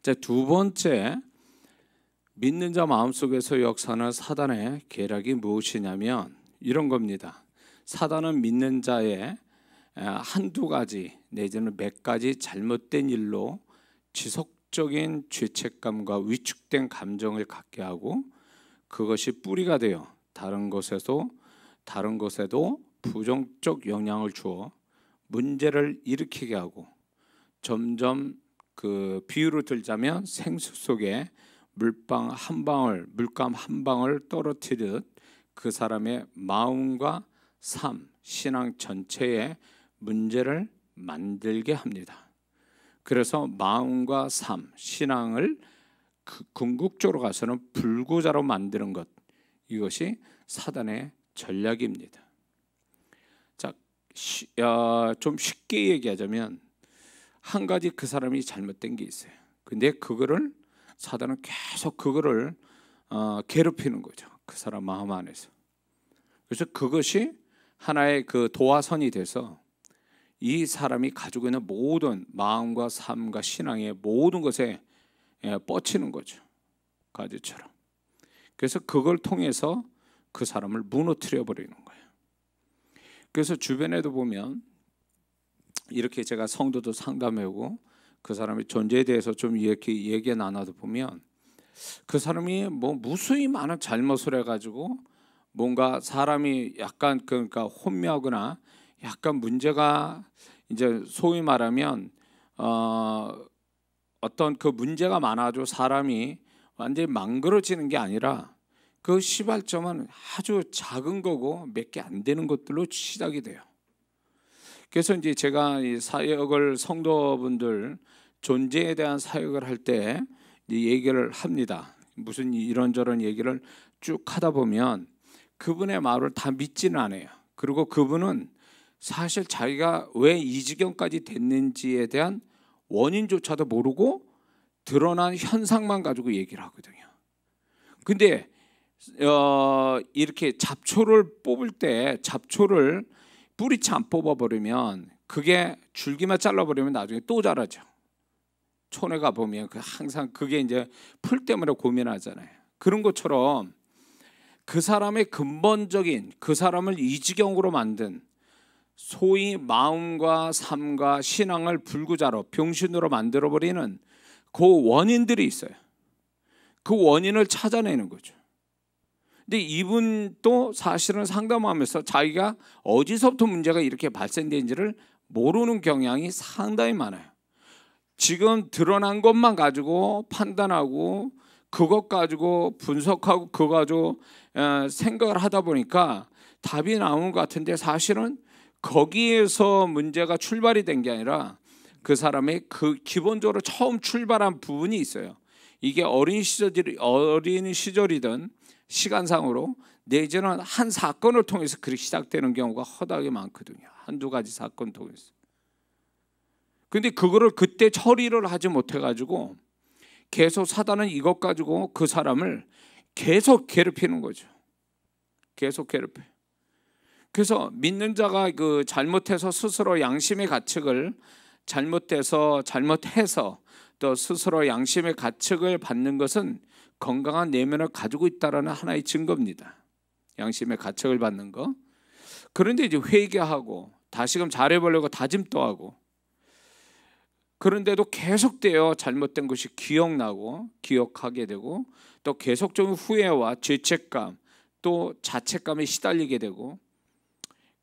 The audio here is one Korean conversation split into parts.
자, 두 번째, 믿는 자 마음속에서 역사하는 사단의 계략이 무엇이냐면 이런 겁니다. 사단은 믿는 자의 한두 가지 내지는 몇 가지 잘못된 일로 지속적인 죄책감과 위축된 감정을 갖게 하고, 그것이 뿌리가 되어 다른 것에도 부정적 영향을 주어 문제를 일으키게 하고, 점점 그 비유로 들자면 생수 속에 물감 한 방울 떨어뜨리듯 그 사람의 마음과 삶, 신앙 전체에 문제를 만들게 합니다. 그래서 마음과 삶, 신앙을 궁극적으로 가서는 불구자로 만드는 것, 이것이 사단의 전략입니다. 자, 좀 쉽게 얘기하자면 한 가지 그 사람이 잘못된 게 있어요. 근데 그거를 사단은 계속 그거를 괴롭히는 거죠. 그 사람 마음 안에서. 그래서 그것이 하나의 그 도화선이 돼서 이 사람이 가지고 있는 모든 마음과 삶과 신앙의 모든 것에 뻗치는 거죠. 가지처럼. 그래서 그걸 통해서 그 사람을 무너뜨려 버리는 거예요. 그래서 주변에도 보면 이렇게 제가 성도도 상담하고 그 사람의 존재에 대해서 좀 이렇게 얘기 나눠도 보면 그 사람이 뭐 무수히 많은 잘못을 해가지고 뭔가 사람이 약간 그러니까 혼미하거나 약간 문제가 이제 소위 말하면 어떤 그 문제가 많아져 사람이 완전히 망가져지는 게 아니라 그 시발점은 아주 작은 거고 몇 개 안 되는 것들로 시작이 돼요. 그래서 이제 제가 이 사역을 성도분들 존재에 대한 사역을 할 때 얘기를 합니다. 무슨 이런저런 얘기를 쭉 하다 보면 그분의 말을 다 믿지는 않아요. 그리고 그분은 사실 자기가 왜 이 지경까지 됐는지에 대한 원인조차도 모르고 드러난 현상만 가지고 얘기를 하거든요. 근데 이렇게 잡초를 뽑을 때 잡초를 뿌리채 안 뽑아버리면 그게 줄기만 잘라버리면 나중에 또 자라죠. 촌에 가보면 항상 그게 이제 풀 때문에 고민하잖아요. 그런 것처럼 그 사람의 근본적인 그 사람을 이 지경으로 만든 소위 마음과 삶과 신앙을 불구자로 병신으로 만들어버리는 그 원인들이 있어요. 그 원인을 찾아내는 거죠. 근데 이분도 사실은 상담하면서 자기가 어디서부터 문제가 이렇게 발생된지를 모르는 경향이 상당히 많아요. 지금 드러난 것만 가지고 판단하고 그것 가지고 분석하고 그거 가지고 생각을 하다 보니까 답이 나오는 것 같은데 사실은 거기에서 문제가 출발이 된 게 아니라 그 사람의 그 기본적으로 처음 출발한 부분이 있어요. 이게 어린 시절이든 시간상으로 내지는 한 사건을 통해서 그렇게 시작되는 경우가 허다하게 많거든요. 한두 가지 사건 통해서. 근데 그거를 그때 처리를 하지 못해가지고 계속 사단은 이것 가지고 그 사람을 계속 괴롭히는 거죠. 계속 괴롭혀요. 그래서 믿는 자가 그 잘못해서 스스로 양심의 가책을 잘못해서 또 스스로 양심의 가책을 받는 것은 건강한 내면을 가지고 있다라는 하나의 증거입니다. 양심의 가책을 받는 거. 그런데 이제 회개하고 다시금 잘해보려고 다짐도 하고 그런데도 계속되어 잘못된 것이 기억하게 되고 또 계속적인 후회와 죄책감 또 자책감에 시달리게 되고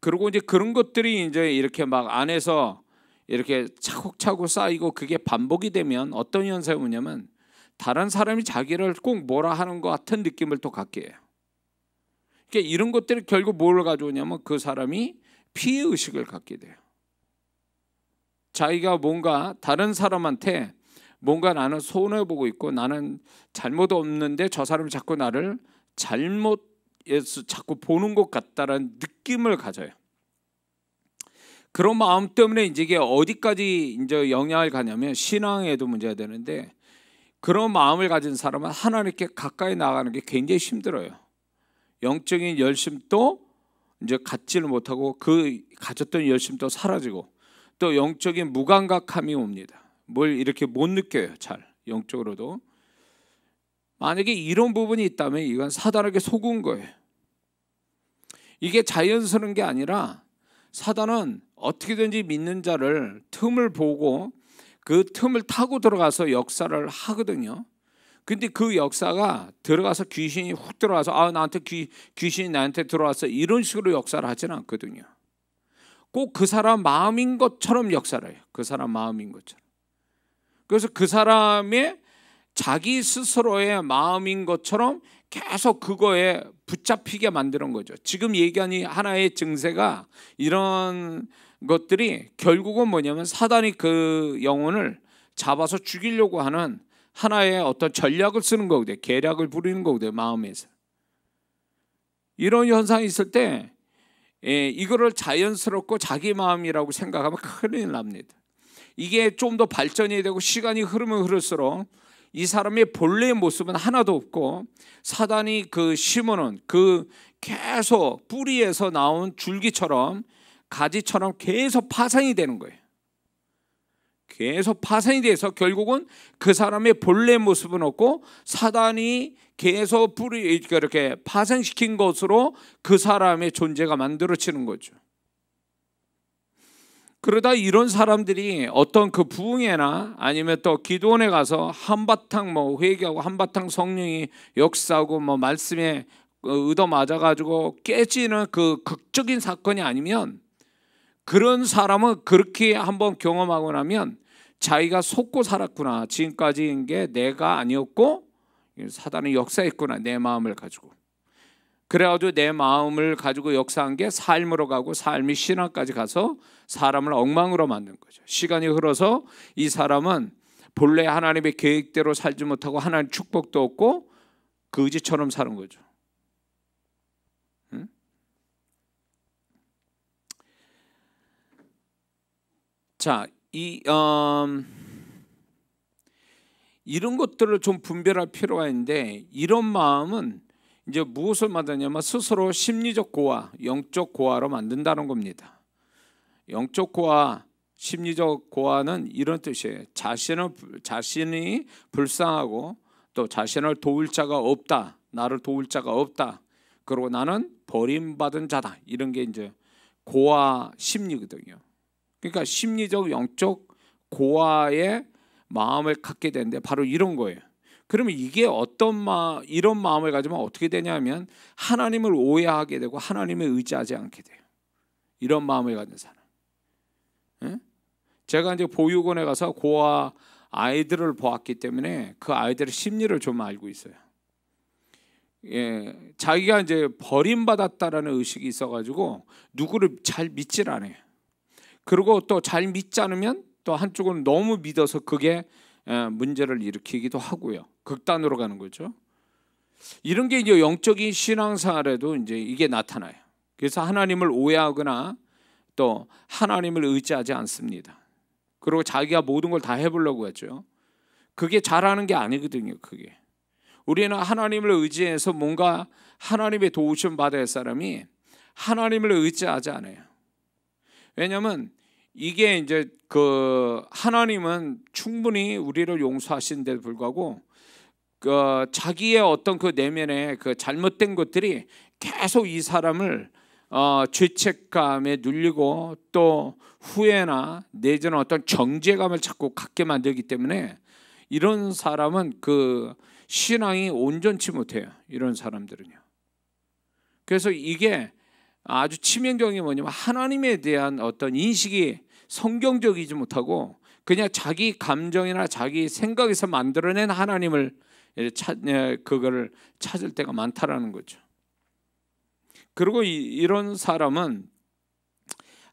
그리고 이제 그런 것들이 이제 이렇게 막 안에서 이렇게 차곡차곡 쌓이고 그게 반복이 되면 어떤 현상이 오냐면 다른 사람이 자기를 꼭 뭐라 하는 것 같은 느낌을 또 갖게 해요. 그러니까 이런 것들이 결국 뭘 가져오냐면 그 사람이 피해의식을 갖게 돼요. 자기가 뭔가 다른 사람한테 뭔가 나는 손해보고 있고 나는 잘못 없는데 저 사람이 자꾸 나를 잘못해서 자꾸 보는 것 같다라는 느낌을 가져요. 그런 마음 때문에 이제 이게 어디까지 이제 영향을 가냐면 신앙에도 문제가 되는데 그런 마음을 가진 사람은 하나님께 가까이 나가는 게 굉장히 힘들어요. 영적인 열심도 이제 갖지를 못하고 그 가졌던 열심도 사라지고 또 영적인 무감각함이 옵니다. 뭘 이렇게 못 느껴요. 잘 영적으로도. 만약에 이런 부분이 있다면 이건 사단에게 속은 거예요. 이게 자연스러운 게 아니라 사단은 어떻게든지 믿는 자를 틈을 보고 그 틈을 타고 들어가서 역사를 하거든요. 근데 그 역사가 들어가서 귀신이 훅 들어가서 나한테 귀신이 나한테 들어왔어 이런 식으로 역사를 하지는 않거든요. 꼭 그 사람 마음인 것처럼 역사를 해요. 그 사람 마음인 것처럼. 그래서 그 사람의 자기 스스로의 마음인 것처럼 계속 그거에 붙잡히게 만드는 거죠. 지금 얘기하는 하나의 증세가 이런 것들이 결국은 뭐냐면 사단이 그 영혼을 잡아서 죽이려고 하는 하나의 어떤 전략을 쓰는 거거든요. 계략을 부리는 거거든요. 마음에서. 이런 현상이 있을 때 이거를 자연스럽고 자기 마음이라고 생각하면 큰일 납니다. 이게 좀 더 발전이 되고 시간이 흐르면 흐를수록 이 사람의 본래의 모습은 하나도 없고 사단이 그 심어놓은 그 계속 뿌리에서 나온 줄기처럼 가지처럼 계속 파생이 되는 거예요. 계속 파생이 돼서 결국은 그 사람의 본래 모습은 없고 사단이 계속 이렇게 파생시킨 것으로 그 사람의 존재가 만들어지는 거죠. 그러다 이런 사람들이 어떤 그 부흥회나 아니면 또 기도원에 가서 한바탕 회개하고 한바탕 성령이 역사하고 말씀에 얻어 맞아가지고 깨지는 그 극적인 사건이 아니면 그런 사람은 그렇게 한번 경험하고 나면 자기가 속고 살았구나. 지금까지인 게 내가 아니었고 사단이 역사했구나. 내 마음을 가지고. 그래가지고 내 마음을 가지고 역사한 게 삶으로 가고 삶이 신앙까지 가서 사람을 엉망으로 만든 거죠. 시간이 흘러서 이 사람은 본래 하나님의 계획대로 살지 못하고 하나님 축복도 없고 거지처럼 사는 거죠. 응? 자, 이런 것들을 좀 분별할 필요가 있는데 이런 마음은 이제 무엇을 만드냐면 스스로 심리적 고아, 영적 고아로 만든다는 겁니다. 영적 고아, 심리적 고아는 이런 뜻이에요. 자신이 불쌍하고 또 자신을 도울 자가 없다. 나를 도울 자가 없다. 그리고 나는 버림받은 자다. 이런 게 이제 고아 심리거든요. 그러니까 심리적 영적 고아의 마음을 갖게 되는데 바로 이런 거예요. 그러면 이게 이런 마음을 가지면 어떻게 되냐면 하나님을 오해하게 되고 하나님을 의지하지 않게 돼요. 이런 마음을 가진 사람. 예? 제가 이제 보육원에 가서 고아 아이들을 보았기 때문에 그 아이들의 심리를 좀 알고 있어요. 예, 자기가 이제 버림받았다라는 의식이 있어가지고 누구를 잘 믿질 않아요. 그리고 또 잘 믿지 않으면 또 한쪽은 너무 믿어서 그게 문제를 일으키기도 하고요. 극단으로 가는 거죠. 이런 게 이제 영적인 신앙생활에도 이제 이게 나타나요. 그래서 하나님을 오해하거나 또 하나님을 의지하지 않습니다. 그리고 자기가 모든 걸 다 해보려고 하죠. 그게 잘하는 게 아니거든요. 그게 우리는 하나님을 의지해서 뭔가 하나님의 도우심 받아야 할 사람이 하나님을 의지하지 않아요. 왜냐하면 이게 이제 그 하나님은 충분히 우리를 용서하시는데도 불구하고 그 자기의 어떤 그 내면의 그 잘못된 것들이 계속 이 사람을 죄책감에 눌리고 또 후회나 내지는 어떤 정죄감을 자꾸 갖게 만들기 때문에 이런 사람은 그 신앙이 온전치 못해요. 이런 사람들은요. 그래서 이게 아주 치명적인 게 뭐냐면 하나님에 대한 어떤 인식이 성경적이지 못하고 그냥 자기 감정이나 자기 생각에서 만들어낸 하나님을 그거를 찾을 때가 많다라는 거죠. 그리고 이런 사람은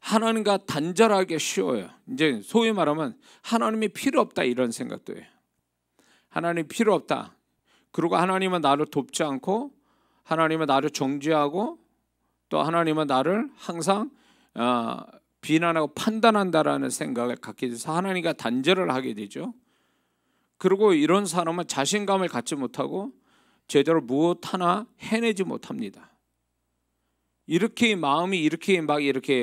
하나님과 단절하기 쉬워요. 이제 소위 말하면 하나님이 필요 없다 이런 생각도 해요. 하나님 필요 없다. 그리고 하나님은 나를 돕지 않고 하나님은 나를 정죄하고 또 하나님은 나를 항상 비난하고 판단한다라는 생각을 갖게 돼서 하나님과 단절을 하게 되죠. 그리고 이런 사람은 자신감을 갖지 못하고 제대로 무엇 하나 해내지 못합니다. 이렇게 마음이 이렇게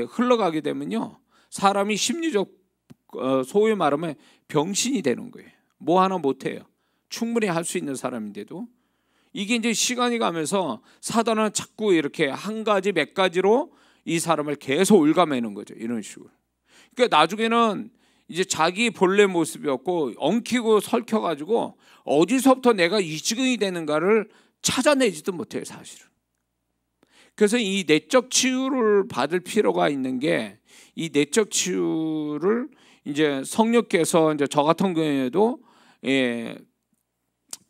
흘러가게 되면요, 사람이 심리적 소위 말하면 병신이 되는 거예요. 뭐 하나 못해요. 충분히 할 수 있는 사람인데도 이게 이제 시간이 가면서 사단은 자꾸 이렇게 한 가지 몇 가지로 이 사람을 계속 올가매는 거죠. 이런 식으로. 그러니까 나중에는 이제 자기 본래 모습이었고 엉키고 설켜가지고 어디서부터 내가 이 지경이 되는가를 찾아내지도 못해요, 사실은. 그래서 이 내적 치유를 받을 필요가 있는 게, 이 내적 치유를 이제 성령께서 이제 저 같은 경우에도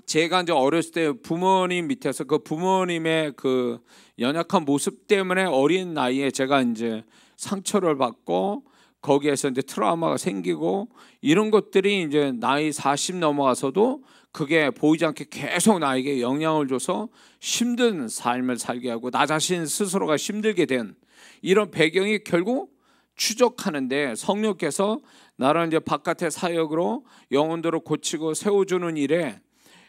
제가 이제 어렸을 때 부모님 밑에서 그 부모님의 그 연약한 모습 때문에 어린 나이에 제가 이제 상처를 받고 거기에서 이제 트라우마가 생기고 이런 것들이 이제 나이 40 넘어가서도 그게 보이지 않게 계속 나에게 영향을 줘서 힘든 삶을 살게 하고 나 자신 스스로가 힘들게 된 이런 배경이 결국 추적하는데, 성령께서 나를 이제 바깥의 사역으로 영혼들을 고치고 세워주는 일에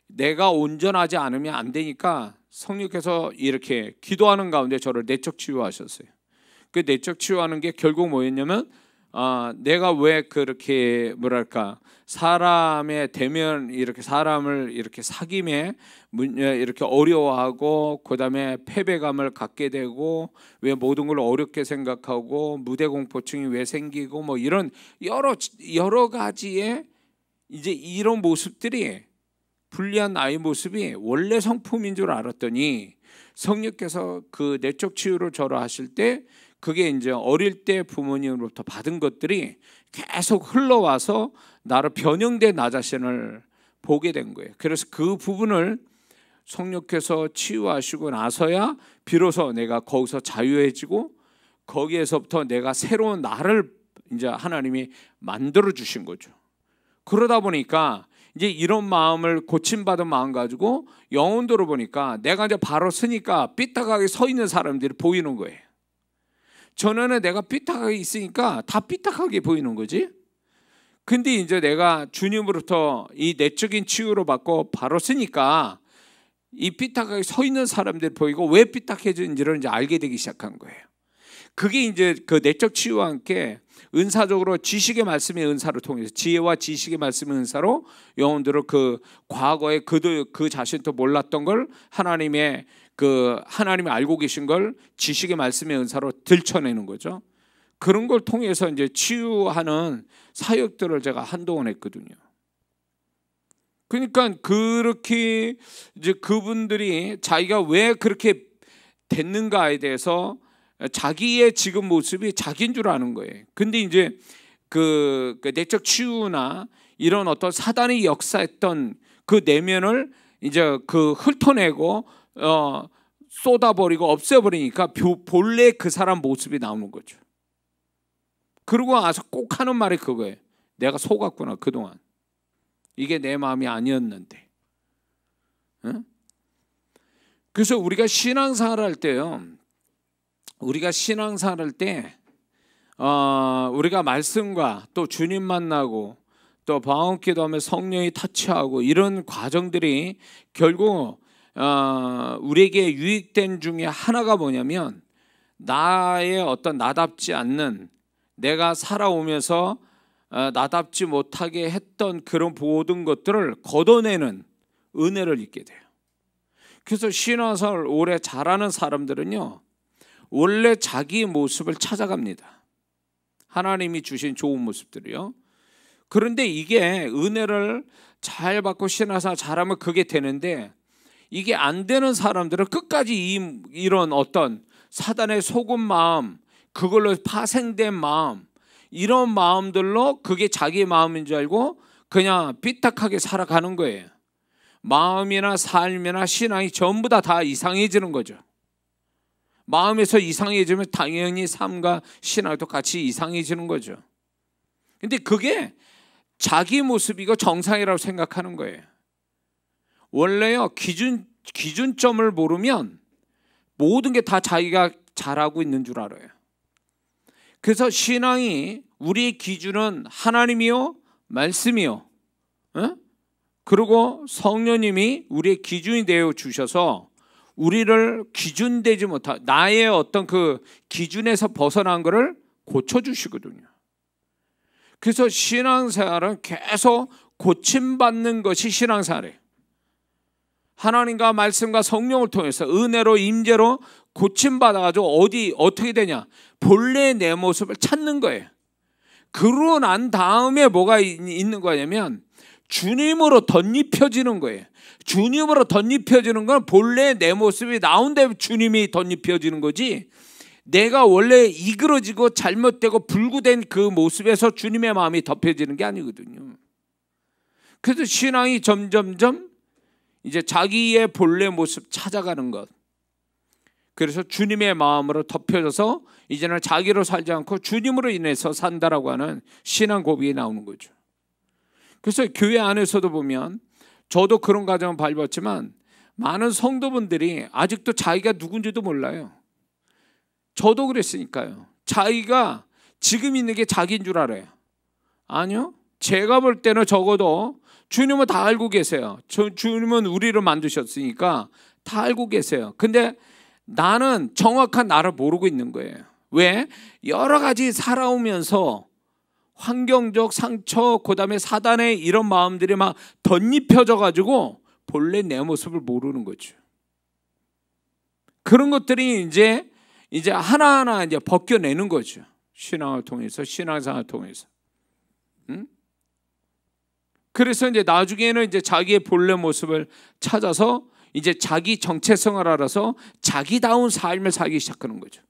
내가 온전하지 않으면 안 되니까 성령께서 이렇게 기도하는 가운데 저를 내적 치유하셨어요. 그 내적 치유하는 게 결국 뭐였냐면 내가 왜 그렇게 뭐랄까 사람의 대면 이렇게 사람을 이렇게 사귐에 이렇게 어려워하고 그다음에 패배감을 갖게 되고 왜 모든 걸 어렵게 생각하고 무대 공포증이 왜 생기고 뭐 이런 여러 가지의 이제 이런 모습들이 불리한 나의 모습이 원래 성품인 줄 알았더니 성령께서 그 내적 치유를 저로 하실 때 그게 이제 어릴 때 부모님으로부터 받은 것들이 계속 흘러와서 나를 변형된 나 자신을 보게 된 거예요. 그래서 그 부분을 성령께서 치유하시고 나서야 비로소 내가 거기서 자유해지고 거기에서부터 내가 새로운 나를 이제 하나님이 만들어 주신 거죠. 그러다 보니까 이제 이런 마음을 고침받은 마음 가지고 영혼들을 보니까 내가 이제 바로 서니까 삐딱하게 서 있는 사람들이 보이는 거예요. 전에는 내가 삐딱하게 있으니까 다 삐딱하게 보이는 거지. 근데 이제 내가 주님으로부터 이 내적인 치유로 받고 바로 서니까 이 삐딱하게 서 있는 사람들이 보이고 왜 삐딱해진지를 이제 알게 되기 시작한 거예요. 그게 이제 그 내적 치유와 함께 은사적으로 지식의 말씀의 은사를 통해서 지혜와 지식의 말씀의 은사로 영혼들을 그 과거에 그 자신도 몰랐던 걸 하나님이 알고 계신 걸 지식의 말씀의 은사로 들춰내는 거죠. 그런 걸 통해서 이제 치유하는 사역들을 제가 한동안 했거든요. 그러니까 그렇게 이제 그분들이 자기가 왜 그렇게 됐는가에 대해서 자기의 지금 모습이 자기인 줄 아는 거예요. 근데 이제 그 내적 치유나 이런 어떤 사단이 역사했던 그 내면을 이제 그 훑어내고 쏟아버리고 없애버리니까 본래 그 사람 모습이 나오는 거죠. 그러고 와서 꼭 하는 말이 그거예요. 내가 속았구나 그동안. 이게 내 마음이 아니었는데. 응? 그래서 우리가 신앙생활 할 때요. 우리가 신앙생활 할 때 우리가 말씀과 또 주님 만나고 또 방언기도하며 성령이 터치하고 이런 과정들이 결국 우리에게 유익된 중에 하나가 뭐냐면 나의 어떤 나답지 않는 내가 살아오면서 나답지 못하게 했던 그런 모든 것들을 걷어내는 은혜를 입게 돼요. 그래서 신앙생활을 오래 잘하는 사람들은요 원래 자기 모습을 찾아갑니다. 하나님이 주신 좋은 모습들이요. 그런데 이게 은혜를 잘 받고 신앙생활 잘하면 그게 되는데 이게 안 되는 사람들은 끝까지 이런 어떤 사단의 속은 마음, 그걸로 파생된 마음, 이런 마음들로 그게 자기 마음인 줄 알고 그냥 삐딱하게 살아가는 거예요. 마음이나 삶이나 신앙이 전부 다 이상해지는 거죠. 마음에서 이상해지면 당연히 삶과 신앙도 같이 이상해지는 거죠. 근데 그게 자기 모습이고 정상이라고 생각하는 거예요. 원래요 기준점을 모르면 모든 게 다 자기가 잘하고 있는 줄 알아요. 그래서 신앙이 우리의 기준은 하나님이요 말씀이요 그리고 성령님이 우리의 기준이 되어 주셔서 우리를 기준되지 못한 나의 어떤 그 기준에서 벗어난 것을 고쳐주시거든요. 그래서 신앙생활은 계속 고침받는 것이 신앙생활이에요. 하나님과 말씀과 성령을 통해서 은혜로 임재로 고침받아가지고 어떻게 되냐? 본래의 내 모습을 찾는 거예요. 그러고 난 다음에 뭐가 있는 거냐면 주님으로 덧입혀지는 거예요. 주님으로 덧입혀지는 건 본래의 내 모습이 나온데 주님이 덧입혀지는 거지, 내가 원래 이그러지고 잘못되고 불구된 그 모습에서 주님의 마음이 덮여지는 게 아니거든요. 그래서 신앙이 점점점 이제 자기의 본래 모습 찾아가는 것, 그래서 주님의 마음으로 덮여져서 이제는 자기로 살지 않고 주님으로 인해서 산다라고 하는 신앙 고백이 나오는 거죠. 그래서 교회 안에서도 보면 저도 그런 과정을 밟았지만 많은 성도분들이 아직도 자기가 누군지도 몰라요. 저도 그랬으니까요. 자기가 지금 있는 게 자기인 줄 알아요. 아니요. 제가 볼 때는 적어도 주님은 다 알고 계세요. 주님은 우리를 만드셨으니까 다 알고 계세요. 근데 나는 정확한 나를 모르고 있는 거예요. 왜? 여러 가지 살아오면서 환경적 상처, 그 다음에 사단의 이런 마음들이 막 덧입혀져 가지고 본래 내 모습을 모르는 거죠. 그런 것들이 이제 하나하나 이제 벗겨내는 거죠. 신앙을 통해서, 신앙생활을 통해서. 그래서 이제 나중에는 이제 자기의 본래 모습을 찾아서 이제 자기 정체성을 알아서 자기다운 삶을 살기 시작하는 거죠.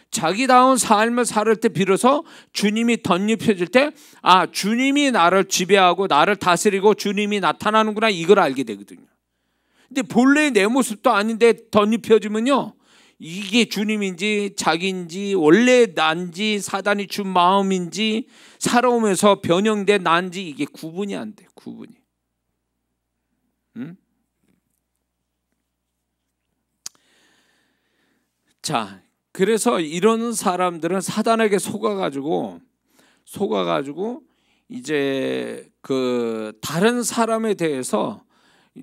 자기다운 삶을 살 때 비로소 주님이 덧입혀질 때, 아, 주님이 나를 지배하고 나를 다스리고 주님이 나타나는구나, 이걸 알게 되거든요. 근데 본래의 내 모습도 아닌데 덧입혀지면요, 이게 주님인지 자기인지 원래 난지 사단이 준 마음인지 살아오면서 변형된 난지 이게 구분이 안 돼. 구분이. 자, 그래서 이런 사람들은 사단에게 속아가지고 이제 그 다른 사람에 대해서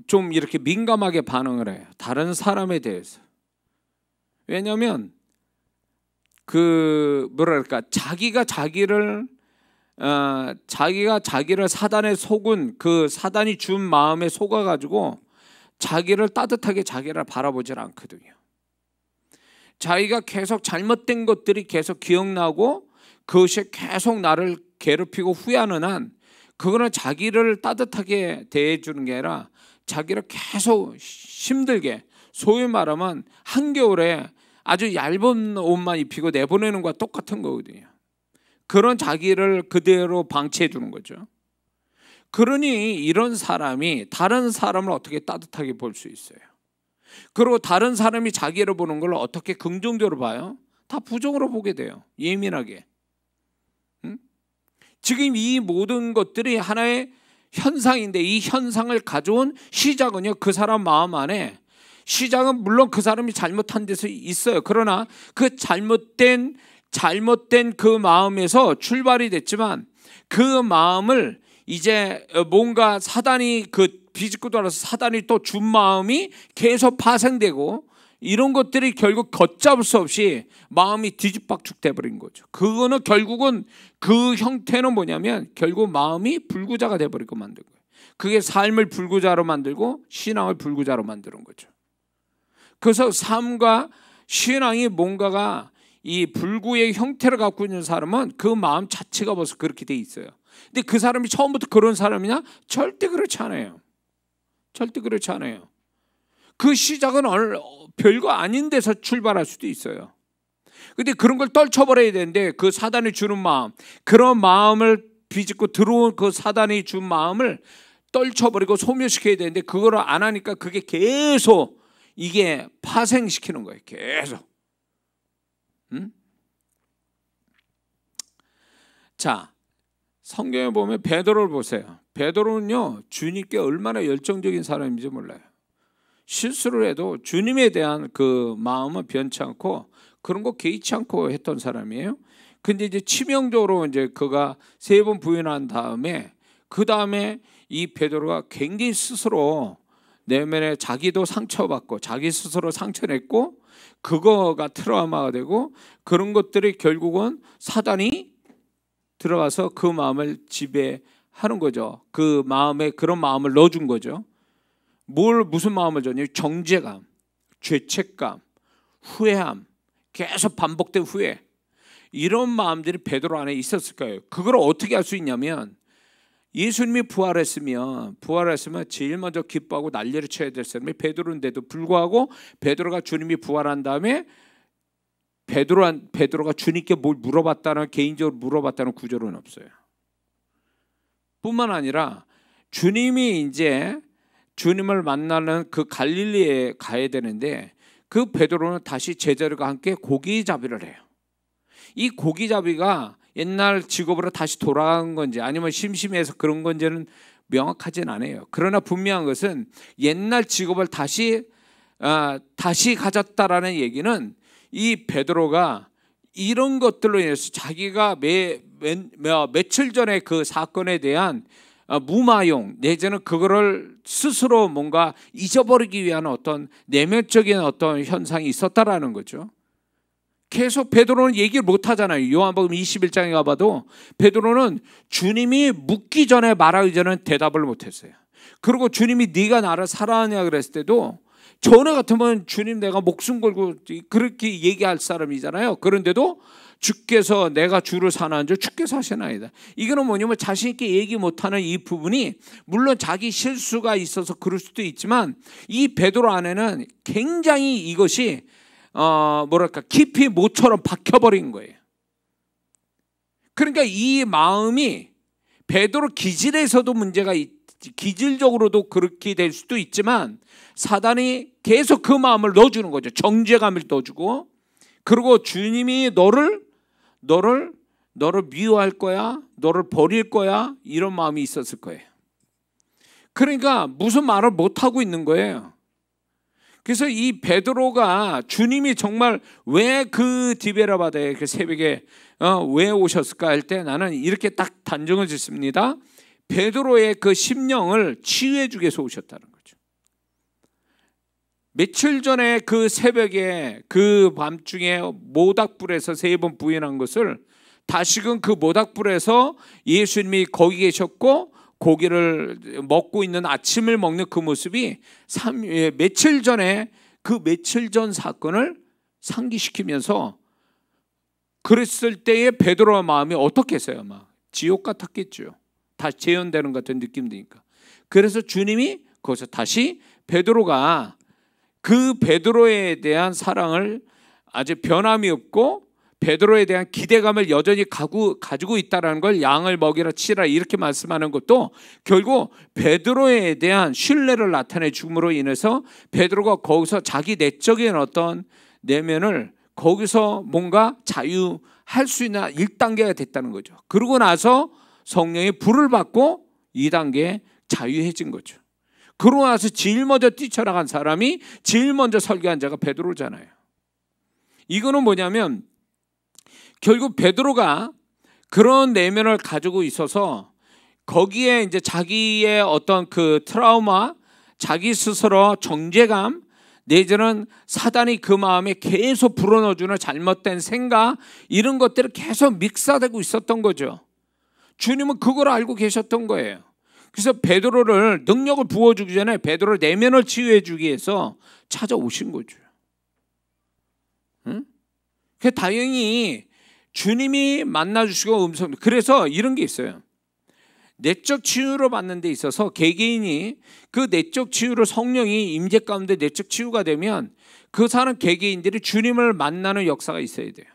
좀 이렇게 민감하게 반응을 해요. 다른 사람에 대해서. 왜냐하면 그 뭐랄까, 자기가 자기를 사단에 속은 그 사단이 준 마음에 속아가지고 자기를 따뜻하게 자기를 바라보질 않거든요. 자기가 계속 잘못된 것들이 계속 기억나고 그것이 계속 나를 괴롭히고 후회하는 한, 그거는 자기를 따뜻하게 대해주는 게 아니라 자기를 계속 힘들게, 소위 말하면 한겨울에 아주 얇은 옷만 입히고 내보내는 것과 똑같은 거거든요. 그런 자기를 그대로 방치해 주는 거죠. 그러니 이런 사람이 다른 사람을 어떻게 따뜻하게 볼 수 있어요? 그리고 다른 사람이 자기를 보는 걸 어떻게 긍정적으로 봐요? 다 부정으로 보게 돼요. 예민하게. 지금 이 모든 것들이 하나의 현상인데, 이 현상을 가져온 시작은요, 그 사람 마음 안에, 시작은 물론 그 사람이 잘못한 데서 있어요. 그러나 그 잘못된 그 마음에서 출발이 됐지만, 그 마음을 이제 뭔가 사단이 비집고 돌아서 사단이 또 준 마음이 계속 파생되고, 이런 것들이 결국 걷잡을 수 없이 마음이 뒤집박죽 돼버린 거죠. 그거는 결국은 그 형태는 뭐냐면 결국 마음이 불구자가 돼버리고 만든 거예요. 그게 삶을 불구자로 만들고 신앙을 불구자로 만드는 거죠. 그래서 삶과 신앙이 뭔가가 이 불구의 형태를 갖고 있는 사람은 그 마음 자체가 벌써 그렇게 돼 있어요. 근데 그 사람이 처음부터 그런 사람이냐? 절대 그렇지 않아요. 절대 그렇지 않아요. 그 시작은 별거 아닌 데서 출발할 수도 있어요. 근데 그런 걸 떨쳐버려야 되는데, 그 사단이 주는 마음, 그런 마음을 비집고 들어온 그 사단이 준 마음을 떨쳐버리고 소멸시켜야 되는데, 그걸 안 하니까 그게 계속 이게 파생시키는 거예요. 계속. 자, 성경에 보면 베드로를 보세요. 베드로는요, 주님께 얼마나 열정적인 사람인지 몰라요. 실수를 해도 주님에 대한 그 마음은 변치 않고 그런 거 개의치 않고 했던 사람이에요. 근데 이제 치명적으로 이제 그가 3번 부인한 다음에, 그 다음에 이 베드로가 굉장히 스스로 내면에 자기도 상처받고 자기 스스로 상처냈고, 그거가 트라우마가 되고, 그런 것들이 결국은 사단이 들어가서 그 마음을 지배하게 하는 거죠. 그 마음에 그런 마음을 넣어준 거죠. 무슨 마음을 줬냐? 정죄감, 죄책감, 후회함, 계속 반복된 후회, 이런 마음들이 베드로 안에 있었을 거예요. 그걸 어떻게 할 수 있냐면, 예수님이 부활했으면 제일 먼저 기뻐하고 난리를 쳐야 될 사람이 베드로인데도 불구하고 베드로가 주님이 부활한 다음에 베드로가 주님께 뭘 물어봤다는, 개인적으로 물어봤다는 구절은 없어요. 뿐만 아니라 주님이 이제 주님을 만나는 그 갈릴리에 가야 되는데, 그 베드로는 다시 제자들과 함께 고기잡이를 해요. 이 고기잡이가 옛날 직업으로 다시 돌아간 건지 아니면 심심해서 그런 건지는 명확하진 않아요. 그러나 분명한 것은 옛날 직업을 다시 가졌다라는 얘기는, 이 베드로가 이런 것들로 인해서 자기가 며칠 전에 그 사건에 대한 무마용 내지는 그거를 스스로 뭔가 잊어버리기 위한 어떤 내면적인 어떤 현상이 있었다라는 거죠. 계속 베드로는 얘기를 못 하잖아요. 요한복음 21장에 가봐도 베드로는 주님이 묻기 전에 말하기 전에 대답을 못 했어요. 그리고 주님이 네가 나를 사랑하냐 그랬을 때도 전에 같으면 주님 내가 목숨 걸고 그렇게 얘기할 사람이잖아요. 그런데도 주께서 내가 주를 사랑하는 줄 주께서 하시나이다. 이거는 뭐냐면 자신 있게 얘기 못하는 이 부분이, 물론 자기 실수가 있어서 그럴 수도 있지만 이 베드로 안에는 굉장히 이것이 깊이 모처럼 박혀버린 거예요. 그러니까 이 마음이 베드로 기질에서도 문제가 기질적으로도 그렇게 될 수도 있지만, 사단이 계속 그 마음을 넣어주는 거죠. 정죄감을 넣어주고, 그리고 주님이 너를 미워할 거야, 너를 버릴 거야, 이런 마음이 있었을 거예요. 그러니까 무슨 말을 못하고 있는 거예요. 그래서 이 베드로가 주님이 정말 왜 그 디베라 바다에 그 새벽에 왜 오셨을까 할 때 나는 이렇게 딱 단정을 짓습니다. 베드로의 그 심령을 치유해 주기 위해서 오셨다는 거죠. 며칠 전에 그 새벽에 그 밤중에 모닥불에서 3번 부인한 것을 다시금 그 모닥불에서 예수님이 거기 계셨고 고기를 먹고 있는, 아침을 먹는 그 모습이 며칠 전에 그 며칠 전 사건을 상기시키면서, 그랬을 때의 베드로의 마음이 어떻겠어요? 아마 지옥 같았겠죠. 다시 재현되는 것 같은 느낌 드니까. 그래서 주님이 거기서 다시 베드로가 그 베드로에 대한 사랑을 아주 변함이 없고 베드로에 대한 기대감을 여전히 가지고 있다는 걸 양을 먹이라 치라 이렇게 말씀하는 것도 결국 베드로에 대한 신뢰를 나타내 줌으로 인해서 베드로가 거기서 자기 내적인 어떤 내면을 거기서 뭔가 자유할 수 있는 1단계가 됐다는 거죠. 그러고 나서 성령의 불을 받고 2단계 자유해진 거죠. 그러고 나서 제일 먼저 뛰쳐나간 사람이, 제일 먼저 설교한 자가 베드로잖아요. 이거는 뭐냐면 결국 베드로가 그런 내면을 가지고 있어서 거기에 이제 자기의 어떤 그 트라우마, 자기 스스로 정죄감, 내지는 사단이 그 마음에 계속 불어넣어주는 잘못된 생각, 이런 것들이 계속 믹사되고 있었던 거죠. 주님은 그걸 알고 계셨던 거예요. 그래서 베드로를 능력을 부어주기 전에 베드로의 내면을 치유해 주기 위해서 찾아오신 거죠. 응? 다행히 주님이 만나주시고 그래서 이런 게 있어요. 내적 치유를 받는 데 있어서 개개인이 그 내적 치유를, 성령이 임재 가운데 내적 치유가 되면 그 사는 개개인들이 주님을 만나는 역사가 있어야 돼요.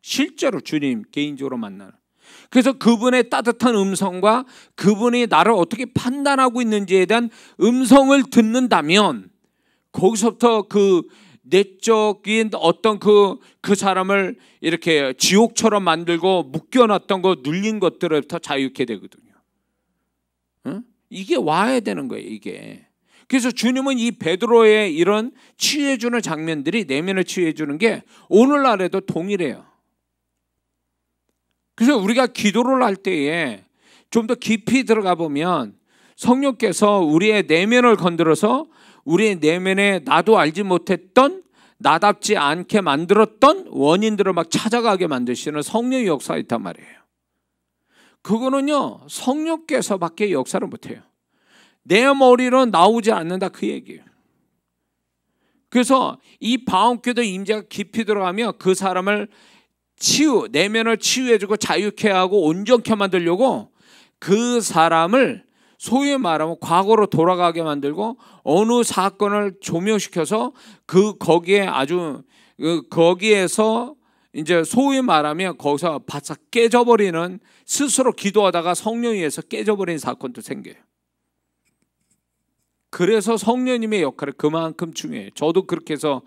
실제로 주님 개인적으로 만나는. 그래서 그분의 따뜻한 음성과 그분이 나를 어떻게 판단하고 있는지에 대한 음성을 듣는다면 거기서부터 그 내적인 어떤 그 사람을 이렇게 지옥처럼 만들고 묶여놨던 거, 눌린 것들부터 자유케 되거든요. 응? 이게 와야 되는 거예요, 이게. 그래서 주님은 이 베드로의 이런 치유해주는 장면들이, 내면을 치유해주는 게 오늘날에도 동일해요. 그래서 우리가 기도를 할 때에 좀 더 깊이 들어가 보면 성령께서 우리의 내면을 건드려서 우리의 내면에 나도 알지 못했던, 나답지 않게 만들었던 원인들을 막 찾아가게 만드시는 성령의 역사가 있단 말이에요. 그거는요 성령께서밖에 역사를 못해요. 내 머리로 나오지 않는다 그 얘기예요. 그래서 이 방언교도 임재가 깊이 들어가면 그 사람을 내면을 치유해주고 자유케 하고 온전케 만들려고 그 사람을 소위 말하면 과거로 돌아가게 만들고 어느 사건을 조명시켜서 거기에 아주 거기에서 이제 소위 말하면 거기서 바싹 깨져버리는, 스스로 기도하다가 성령에 의해서 깨져버리는 사건도 생겨요. 그래서 성령님의 역할이 그만큼 중요해요. 저도 그렇게 해서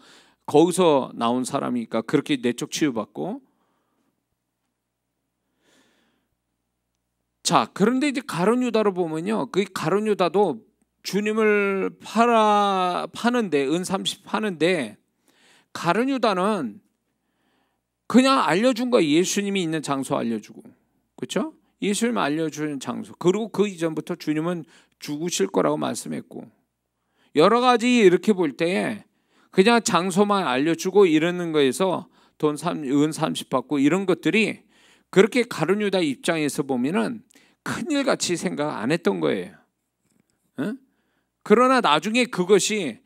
거기서 나온 사람이니까 그렇게 내적 치유받고. 자, 그런데 이제 가룟 유다로 보면요, 그 가룟 유다도 주님을 파는데, 은 30 파는데, 가룟 유다는 그냥 알려준 거야. 예수님이 있는 장소 알려주고, 그렇죠? 예수님 알려주는 장소. 그리고 그 이전부터 주님은 죽으실 거라고 말씀했고, 여러 가지 이렇게 볼 때에 그냥 장소만 알려주고 이러는 거에서 은 30 받고 이런 것들이 그렇게 가룟 유다 입장에서 보면은 큰일같이 생각 안 했던 거예요. 응? 그러나 나중에 그것이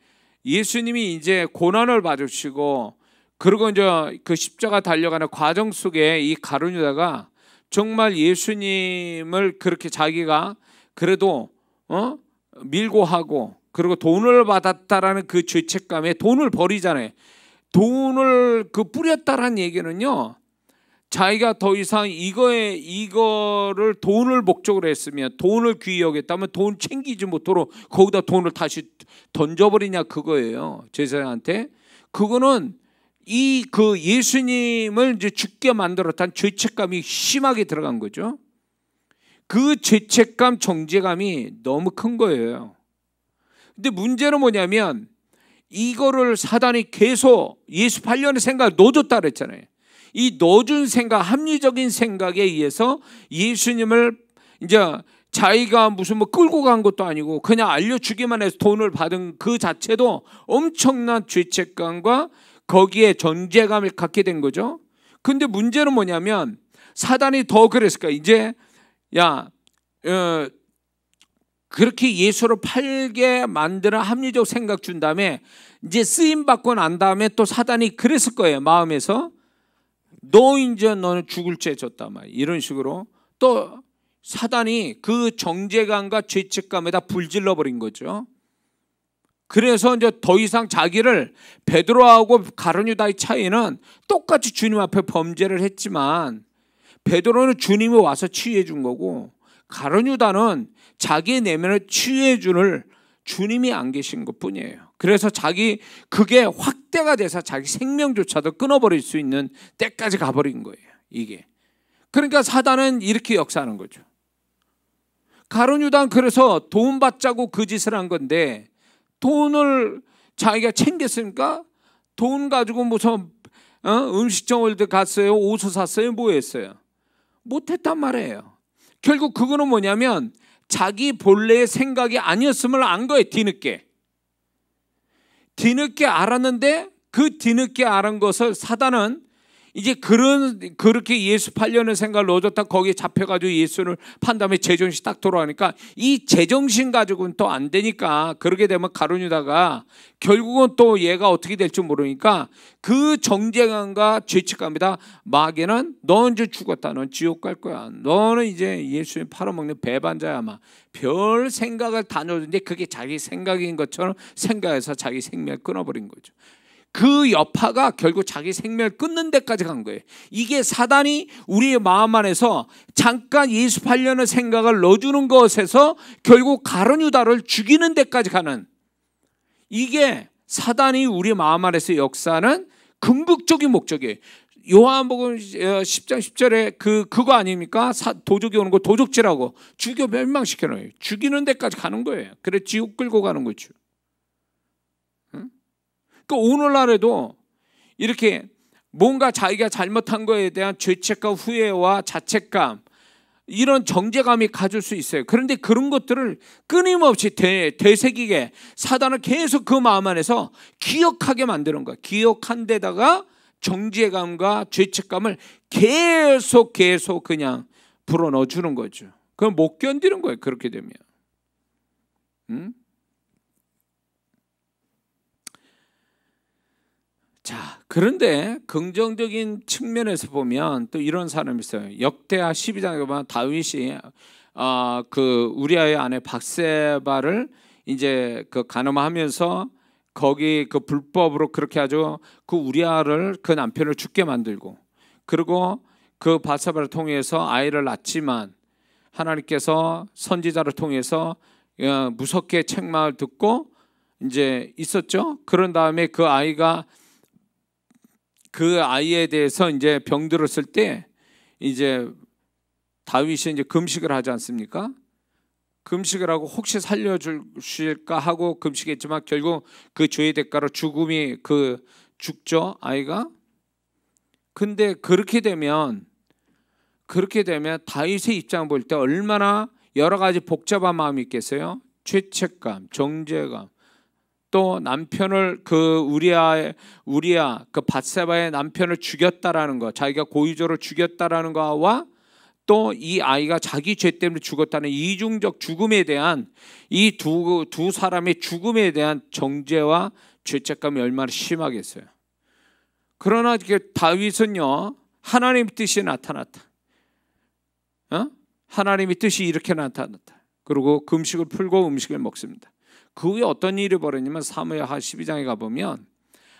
예수님이 이제 고난을 받으시고 그리고 이제 그 십자가 달려가는 과정 속에 이 가룟 유다가 정말 예수님을 그렇게 자기가 그래도 밀고 하고 그리고 돈을 받았다라는 그 죄책감에 돈을 버리잖아요. 돈을 뿌렸다라는 얘기는요, 자기가 더 이상 이거를 돈을 목적으로 했으면, 돈을 귀히 여겼다면 돈 챙기지 못하도록 거기다 돈을 다시 던져버리냐 그거예요. 제사장한테. 그거는 예수님을 이제 죽게 만들었다는 죄책감이 심하게 들어간 거죠. 그 죄책감, 정죄감이 너무 큰 거예요. 근데 문제는 뭐냐면 이거를 사단이 계속 예수 8년의 생각을 넣어줬다 그랬잖아요. 이 넣어준 생각, 합리적인 생각에 의해서 예수님을 이제 자기가 무슨 끌고 간 것도 아니고 그냥 알려주기만 해서 돈을 받은 그 자체도 엄청난 죄책감과 거기에 존재감을 갖게 된 거죠. 근데 문제는 뭐냐면 사단이 더 그랬을 거야. 이제 그렇게 예수를 팔게 만드는 합리적 생각 준 다음에 이제 쓰임 받고 난 다음에 또 사단이 그랬을 거예요. 마음에서 너는 죽을 죄 졌다 말 이런 식으로 또 사단이 그 정죄감과 죄책감에다 불질러 버린 거죠. 그래서 이제 더 이상 자기를, 베드로하고 가룟 유다의 차이는 똑같이 주님 앞에 범죄를 했지만 베드로는 주님이 와서 치유해 준 거고 가룟 유다는 자기의 내면을 치유해 줄 주님이 안 계신 것 뿐이에요. 그래서 그게 확대가 돼서 자기 생명조차도 끊어버릴 수 있는 때까지 가버린 거예요. 이게. 그러니까 사단은 이렇게 역사하는 거죠. 가룟 유다는 그래서 돈 받자고 그 짓을 한 건데 돈을 자기가 챙겼으니까 돈 가지고 무슨 음식점을 갔어요? 옷을 샀어요? 뭐 했어요? 못했단 말이에요. 결국 그거는 뭐냐면 자기 본래의 생각이 아니었음을 안 거예요. 뒤늦게 알았는데 그 뒤늦게 알은 것을 사단은 이제 그렇게 예수 팔려는 생각을 넣어줬다 거기에 잡혀가지고 예수를 판 다음에 제정신 딱 돌아가니까 이 제정신 가지고는 또 안 되니까 그러게 되면 가룟 유다가 결국은 또 얘가 어떻게 될지 모르니까 그 정죄감과 죄책감이다. 마귀는 넌 이제 죽었다. 넌 지옥 갈 거야. 너는 이제 예수님 팔아먹는 배반자야. 막 별 생각을 다 넣었는데 그게 자기 생각인 것처럼 생각해서 자기 생명을 끊어버린 거죠. 그 여파가 결국 자기 생명을 끊는 데까지 간 거예요. 이게 사단이 우리의 마음 안에서 잠깐 예수 팔려는 생각을 넣어주는 것에서 결국 가룟 유다를 죽이는 데까지 가는, 이게 사단이 우리 마음 안에서 역사하는 궁극적인 목적이에요. 요한복음 10장 10절에 그거 아닙니까? 도적이 오는 거 도적질하고 죽여 멸망시켜놓어요. 죽이는 데까지 가는 거예요. 그래 지옥 끌고 가는 거죠. 오늘날에도 이렇게 뭔가 자기가 잘못한 거에 대한 죄책감, 후회와 자책감, 이런 정죄감이 가질 수 있어요. 그런데 그런 것들을 끊임없이 되새기게 사단은 계속 그 마음 안에서 기억하게 만드는 거야. 기억한 데다가 정죄감과 죄책감을 계속 그냥 불어 넣어주는 거죠. 그건 못 견디는 거예요. 그렇게 되면. 자, 그런데 긍정적인 측면에서 보면 또 이런 사람이 있어요. 역대하 12장에 보면 다윗이 그 우리아의 아내 박세바를 이제 그 간음하면서 거기 그 불법으로 그렇게 하죠. 그 우리아를 그 남편을 죽게 만들고, 그리고 그 바세바를 통해서 아이를 낳지만 하나님께서 선지자를 통해서 무섭게 책망을 듣고 이제 있었죠. 그런 다음에 그 아이에 대해서 이제 병들었을 때 이제 다윗이 이제 금식을 하지 않습니까? 금식을 하고 혹시 살려주실까 하고 금식했지만 결국 그 죄의 대가로 죽죠, 아이가. 근데 그렇게 되면 다윗의 입장 볼 때 얼마나 여러 가지 복잡한 마음이 있겠어요? 죄책감, 정죄감, 또 남편을 그 우리아 그 바세바의 남편을 죽였다라는 거, 자기가 고의적으로 죽였다라는 거와 또 이 아이가 자기 죄 때문에 죽었다는 이중적 죽음에 대한 이 두 사람의 죽음에 대한 정죄와 죄책감이 얼마나 심하겠어요. 그러나 다윗은요, 하나님의 뜻이 나타났다. 하나님의 뜻이 이렇게 나타났다. 그리고 금식을 풀고 음식을 먹습니다. 그 후에 어떤 일이 벌어지냐면 사무엘하 12장에 가보면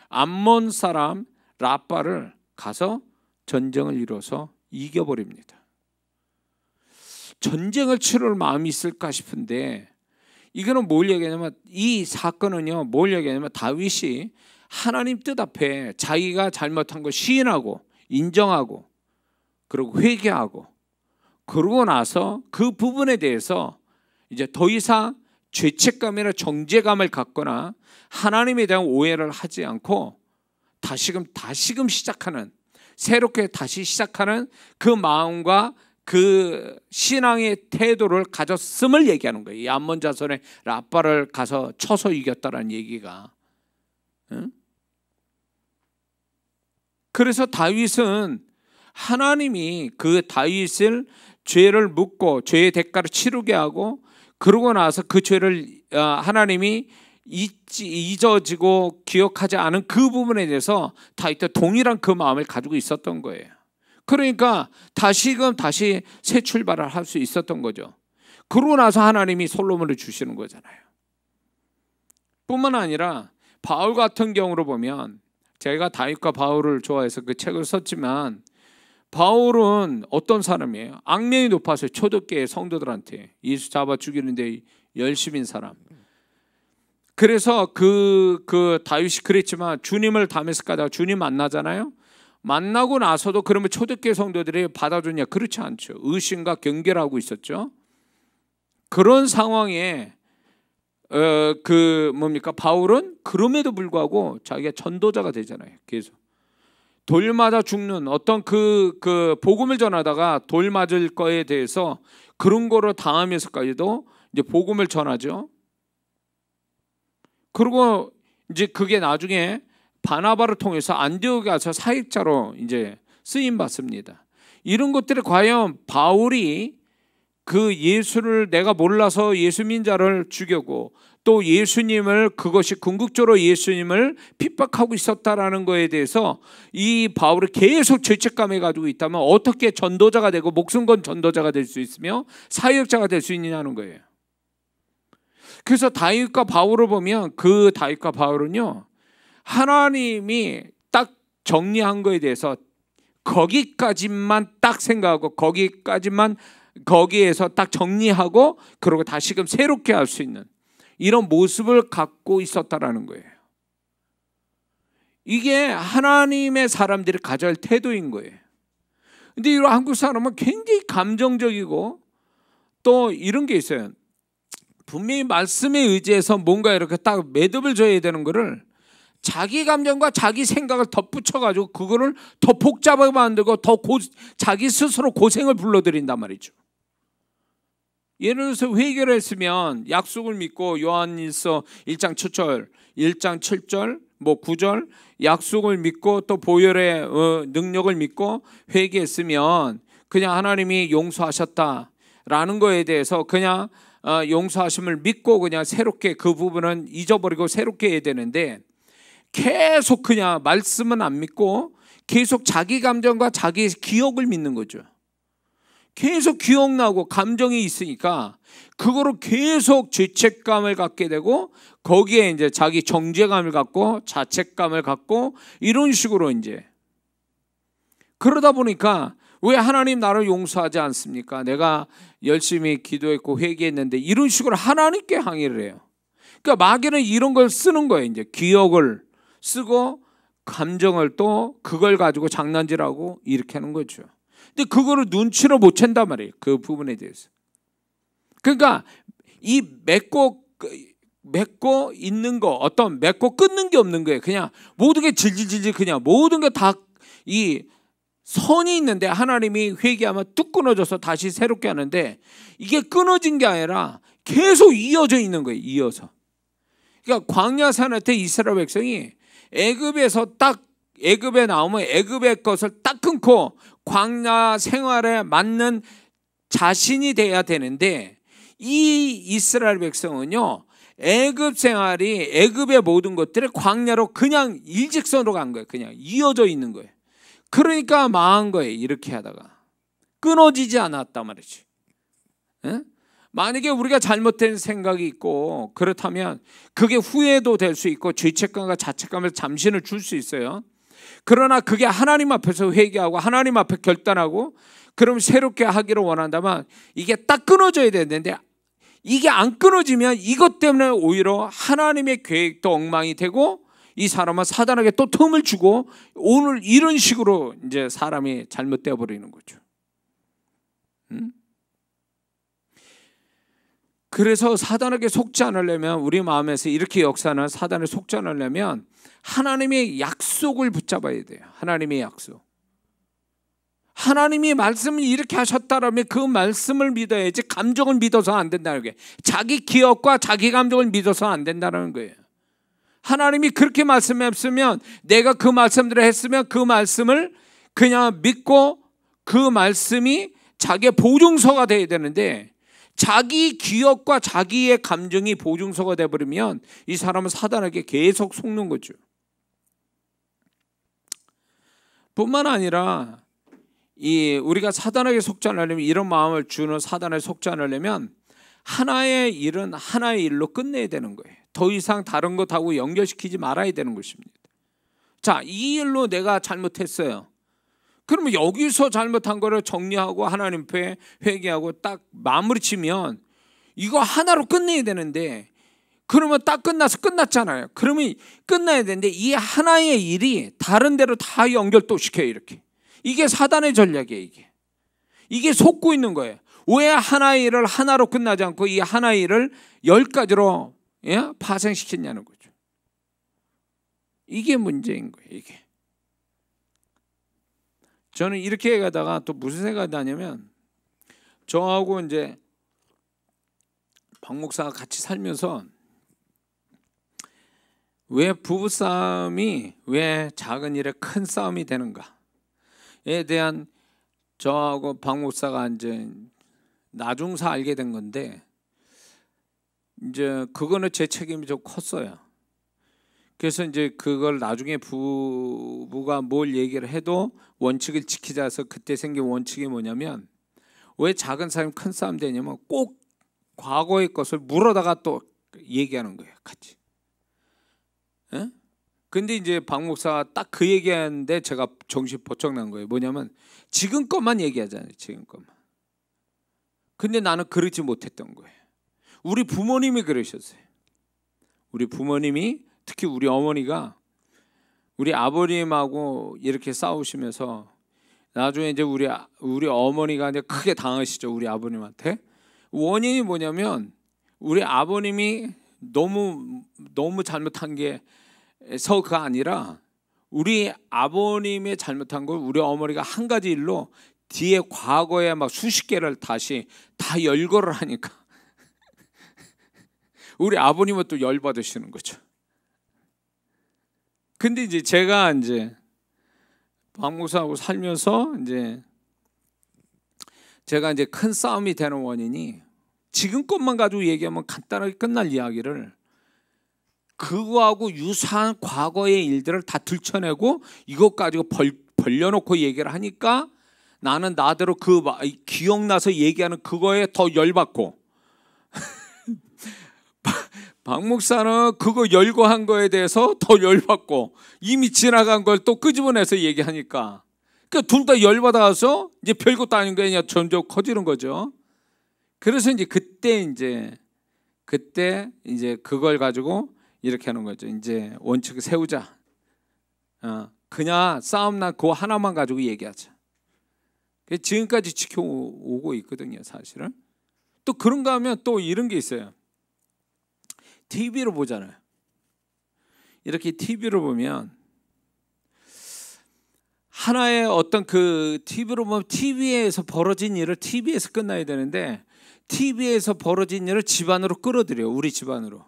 암몬 사람 라빠를 가서 전쟁을 이뤄서 이겨버립니다. 전쟁을 치를 마음이 있을까 싶은데, 이거는 뭘 얘기하냐면, 이 사건은요 뭘 얘기하냐면 다윗이 하나님 뜻 앞에 자기가 잘못한 걸 시인하고 인정하고 그리고 회개하고, 그러고 나서 그 부분에 대해서 이제 더 이상 죄책감이나 정죄감을 갖거나 하나님에 대한 오해를 하지 않고 다시금 시작하는, 새롭게 다시 시작하는 그 마음과 그 신앙의 태도를 가졌음을 얘기하는 거예요. 이 암몬 자손의 라빠를 가서 쳐서 이겼다라는 얘기가. 그래서 다윗은 하나님이 그 다윗을 죄를 묻고 죄의 대가를 치르게 하고, 그러고 나서 그 죄를 하나님이 잊어지고 기억하지 않은 그 부분에 대해서 다윗도 동일한 그 마음을 가지고 있었던 거예요. 그러니까 다시 새 출발을 할 수 있었던 거죠. 그러고 나서 하나님이 솔로몬을 주시는 거잖아요. 뿐만 아니라 바울 같은 경우로 보면, 제가 다윗과 바울을 좋아해서 그 책을 썼지만, 바울은 어떤 사람이에요? 악명이 높았어요. 초대교회 성도들한테 예수 잡아 죽이는데 열심인 사람. 그래서 그 다윗이 그랬지만 주님을 다메섹 가다가 주님 만나잖아요. 만나고 나서도 그러면 초대교회 성도들이 받아주냐? 그렇지 않죠. 의심과 경계를 하고 있었죠. 그런 상황에 바울은 그럼에도 불구하고 자기가 전도자가 되잖아요. 계속 돌 맞아 죽는 어떤 그 복음을 전하다가 돌 맞을 거에 대해서 그런 거로 당하면서까지도 이제 복음을 전하죠. 그리고 이제 그게 나중에 바나바를 통해서 안디옥에 가서 사역자로 이제 쓰임 받습니다. 이런 것들이 과연 바울이 그 예수를 내가 몰라서 예수 민자를 죽였고 또 예수님을, 그것이 궁극적으로 예수님을 핍박하고 있었다라는 거에 대해서 이 바울이 계속 죄책감에 가지고 있다면 어떻게 전도자가 되고 목숨 건 전도자가 될 수 있으며 사역자가 될 수 있느냐는 거예요. 그래서 다윗과 바울을 보면 그 다윗과 바울은요, 하나님이 딱 정리한 거에 대해서 거기까지만 딱 생각하고 거기에서 딱 정리하고 그러고 다시금 새롭게 할 수 있는 이런 모습을 갖고 있었다라는 거예요. 이게 하나님의 사람들이 가져야 할 태도인 거예요. 근데 이런 한국 사람은 굉장히 감정적이고 또 이런 게 있어요. 분명히 말씀에 의지해서 뭔가 이렇게 딱 매듭을 져야 되는 거를 자기 감정과 자기 생각을 덧붙여가지고 그거를 더 복잡하게 만들고 자기 스스로 고생을 불러들인단 말이죠. 예를 들어서 회개를 했으면 약속을 믿고 요한일서 1장 7절, 1장 7절, 9절 약속을 믿고 또 보혈의 능력을 믿고 회개했으면 그냥 하나님이 용서하셨다라는 거에 대해서 그냥 용서하심을 믿고 그냥 새롭게 그 부분은 잊어버리고 새롭게 해야 되는데, 계속 그냥 말씀은 안 믿고 계속 자기 감정과 자기 기억을 믿는 거죠. 계속 기억나고 감정이 있으니까 그거로 계속 죄책감을 갖게 되고, 거기에 이제 자기 정죄감을 갖고 자책감을 갖고 이런 식으로 이제 그러다 보니까 왜 하나님 나를 용서하지 않습니까? 내가 열심히 기도했고 회개했는데, 이런 식으로 하나님께 항의를 해요. 그러니까 마귀는 이런 걸 쓰는 거예요. 이제 기억을 쓰고 감정을 또 그걸 가지고 장난질하고 이렇게 하는 거죠. 근데 그거를 눈치를 못 챈단 말이에요. 그 부분에 대해서. 그러니까 이 맺고 있는 거, 어떤 맺고 끊는 게 없는 거예요. 그냥 모든 게 질질질질, 그냥 모든 게 다 이 선이 있는데 하나님이 회개하면 뚝 끊어져서 다시 새롭게 하는데, 이게 끊어진 게 아니라 계속 이어져 있는 거예요. 이어서. 그러니까 광야 생활 때 이스라엘 백성이 애굽에 나오면 애굽의 것을 딱 끊고 광야 생활에 맞는 자신이 돼야 되는데, 이 이스라엘 백성은요, 애굽 생활이 애굽의 모든 것들이 광야로 그냥 일직선으로 간 거예요. 그냥 이어져 있는 거예요. 그러니까 망한 거예요. 이렇게 하다가 끊어지지 않았단 말이지. 에? 만약에 우리가 잘못된 생각이 있고 그렇다면 그게 후회도 될 수 있고 죄책감과 자책감을 잠시는 줄 수 있어요. 그러나 그게 하나님 앞에서 회개하고 하나님 앞에 결단하고 그럼 새롭게 하기를 원한다면 이게 딱 끊어져야 되는데, 이게 안 끊어지면 이것 때문에 오히려 하나님의 계획도 엉망이 되고, 이 사람은 사단에게 또 틈을 주고, 오늘 이런 식으로 이제 사람이 잘못되어 버리는 거죠. 그래서 사단에게 속지 않으려면, 우리 마음에서 이렇게 역사하는 사단에 속지 않으려면 하나님의 약속을 붙잡아야 돼요. 하나님의 약속. 하나님이 말씀을 이렇게 하셨다라면 그 말씀을 믿어야지, 감정을 믿어서 안 된다는 거예요. 자기 기억과 자기 감정을 믿어서 안 된다는 거예요. 하나님이 그렇게 말씀했으면, 내가 그 말씀대로 했으면 그 말씀을 그냥 믿고 그 말씀이 자기의 보증서가 돼야 되는데, 자기 기억과 자기의 감정이 보증서가 돼버리면 이 사람은 사단에게 계속 속는 거죠. 뿐만 아니라 우리가 사단에게 속지 않으려면, 이런 마음을 주는 사단에 속지 않으려면 하나의 일은 하나의 일로 끝내야 되는 거예요. 더 이상 다른 것하고 연결시키지 말아야 되는 것입니다. 자, 이 일로 내가 잘못했어요. 그러면 여기서 잘못한 거를 정리하고 하나님 앞에 회개하고 딱 마무리 치면 이거 하나로 끝내야 되는데, 그러면 딱 끝나서 끝났잖아요. 그러면 끝나야 되는데 이 하나의 일이 다른 데로 다 연결 또 시켜요. 이렇게. 이게 사단의 전략이에요. 이게 속고 있는 거예요. 왜 하나의 일을 하나로 끝나지 않고 이 하나의 일을 10가지로 파생시켰냐는 거죠. 이게 문제인 거예요. 이게. 저는 이렇게 가다가 또 무슨 생각이 나냐면, 저하고 이제 박 목사가 같이 살면서 왜 부부싸움이 왜 작은 일에 큰 싸움이 되는가에 대한, 저하고 박 목사가 이제 나중서 알게 된 건데, 이제 그거는 제 책임이 좀 컸어요. 그래서 이제 그걸 나중에 부부가 뭘 얘기를 해도 원칙을 지키자 해서 그때 생긴 원칙이 뭐냐면, 왜 작은 싸움 큰 싸움 되냐면 꼭 과거의 것을 물어다가 또 얘기하는 거예요. 같이. 에? 근데 이제 박 목사가 딱 그 얘기하는데 제가 정신 번쩍 난 거예요. 뭐냐면 지금 것만 얘기하잖아요. 지금 것만. 근데 나는 그러지 못했던 거예요. 우리 부모님이 그러셨어요. 우리 부모님이, 특히 우리 어머니가 우리 아버님하고 이렇게 싸우시면서 나중에 이제 우리 어머니가 이제 크게 당하시죠. 우리 아버님한테. 원인이 뭐냐면 우리 아버님이 너무 잘못한 게서가 아니라, 우리 아버님의 잘못한 걸 우리 어머니가 한 가지 일로 뒤에 과거에 막 수십 개를 다시 다 열거를 하니까 우리 아버님은 또 열받으시는 거죠. 근데 이제 제가 이제 박 목사하고 살면서 이제 제가 이제 큰 싸움이 되는 원인이 지금 것만 가지고 얘기하면 간단하게 끝날 이야기를 그거하고 유사한 과거의 일들을 다 들춰내고 이것 가지고 벌려놓고 얘기를 하니까 나는 나대로 그 기억나서 얘기하는 그거에 더 열받고 박 목사는 그거 열거한 거에 대해서 더 열받고 이미 지나간 걸 또 끄집어내서 얘기하니까 그러니까 둘 다 열받아서 이제 별것도 아닌 거 그냥 점점 커지는 거죠. 그래서 이제 그때 이제 그걸 가지고 이렇게 하는 거죠. 이제 원칙을 세우자. 그냥 싸움 난 그거 하나만 가지고 얘기하자. 지금까지 지켜오고 있거든요, 사실은. 또 그런가 하면 또 이런 게 있어요. TV로 보잖아요. 이렇게 TV로 보면 하나의 어떤 그 TV로 보면 TV에서 벌어진 일을 TV에서 끝나야 되는데 TV에서 벌어진 일을 집안으로 끌어들여요. 우리 집안으로.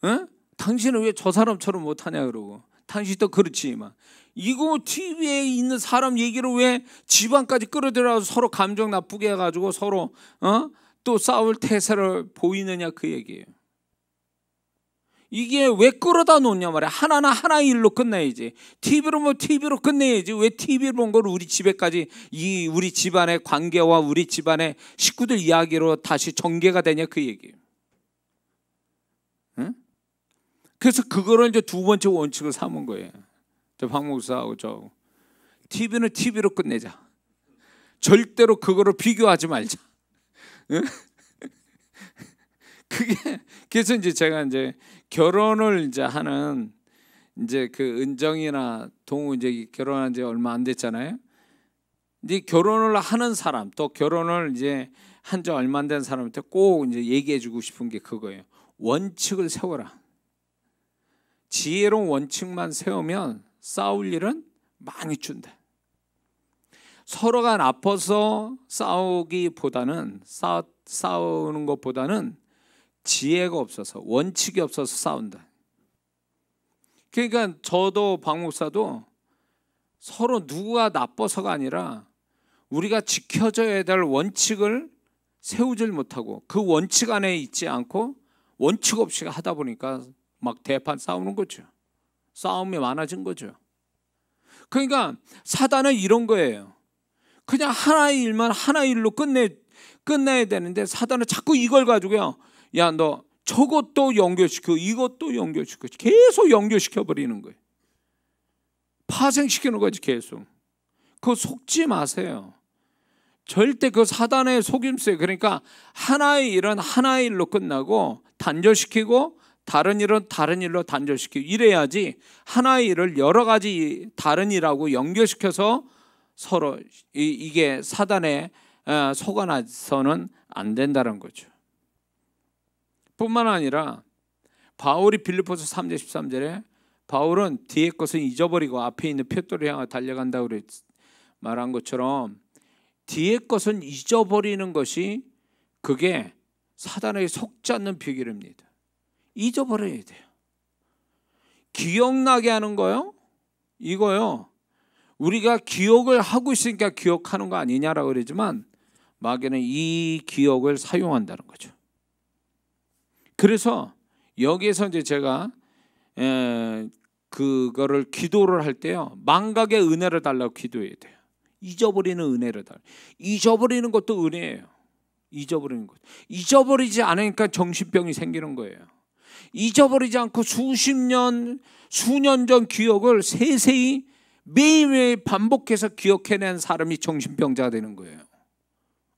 응? 당신은 왜 저 사람처럼 못하냐 그러고 당신도 그렇지만 이거 TV에 있는 사람 얘기를 왜 집안까지 끌어들여서 서로 감정 나쁘게 해가지고 서로 또 싸울 태세를 보이느냐 그 얘기예요. 이게 왜 끌어다 놓냐 말이야. 하나나 하나의 일로 끝내야지. TV로 뭐 TV로 끝내야지. 왜 TV를 본 걸 우리 집에까지 이 우리 집안의 관계와 우리 집안의 식구들 이야기로 다시 전개가 되냐 그 얘기예요. 응? 그래서 그거를 이제 두 번째 원칙을 삼은 거예요. 저 박 목사하고 저 TV는 TV로 끝내자. 절대로 그거를 비교하지 말자. 응? 그래서 이제 제가 이제 결혼을 이제 하는 이제 그 은정이나 동우 이제 결혼한 지 얼마 안 됐잖아요. 이제 결혼을 하는 사람 또 결혼을 이제 한 지 얼마 안 된 사람한테 꼭 이제 얘기해주고 싶은 게 그거예요. 원칙을 세워라. 지혜로운 원칙만 세우면 싸울 일은 많이 준다. 서로가 나빠서 싸우기보다는 싸우는 것보다는 지혜가 없어서 원칙이 없어서 싸운다. 그러니까 저도 박 목사도 서로 누가 나빠서가 아니라 우리가 지켜져야 될 원칙을 세우질 못하고 그 원칙 안에 있지 않고 원칙 없이 하다 보니까 막 대판 싸우는 거죠. 싸움이 많아진 거죠. 그러니까 사단은 이런 거예요. 그냥 하나의 일만 하나의 일로 끝내야 되는데 사단은 자꾸 이걸 가지고요. 야, 너 저것도 연결시켜 이것도 연결시켜 계속 연결시켜 버리는 거예요. 파생시키는 거지 계속. 그거 속지 마세요. 절대 그 사단의 속임수예요. 그러니까 하나의 일은 하나의 일로 끝나고 단절시키고 다른 일은 다른 일로 단절시키고 이래야지 하나의 일을 여러 가지 다른 일하고 연결시켜서 서로 이게 사단에 속아나서는 안 된다는 거죠. 뿐만 아니라 바울이 빌립보서 3장 13절에 바울은 뒤에 것은 잊어버리고 앞에 있는 표대를 향해 달려간다고 말한 것처럼 뒤에 것은 잊어버리는 것이 그게 사단에게 속지 않는 비결입니다. 잊어버려야 돼요. 기억나게 하는 거요. 이거요. 우리가 기억을 하고 있으니까 기억하는 거 아니냐라고 그러지만 마귀는 이 기억을 사용한다는 거죠. 그래서 여기에서 이제 제가 그거를 기도를 할 때요. 망각의 은혜를 달라고 기도해야 돼요. 잊어버리는 은혜를 달라. 잊어버리는 것도 은혜예요. 잊어버리는 것. 잊어버리지 않으니까 정신병이 생기는 거예요. 잊어버리지 않고 수년 전 기억을 세세히 매일매일 반복해서 기억해낸 사람이 정신병자가 되는 거예요.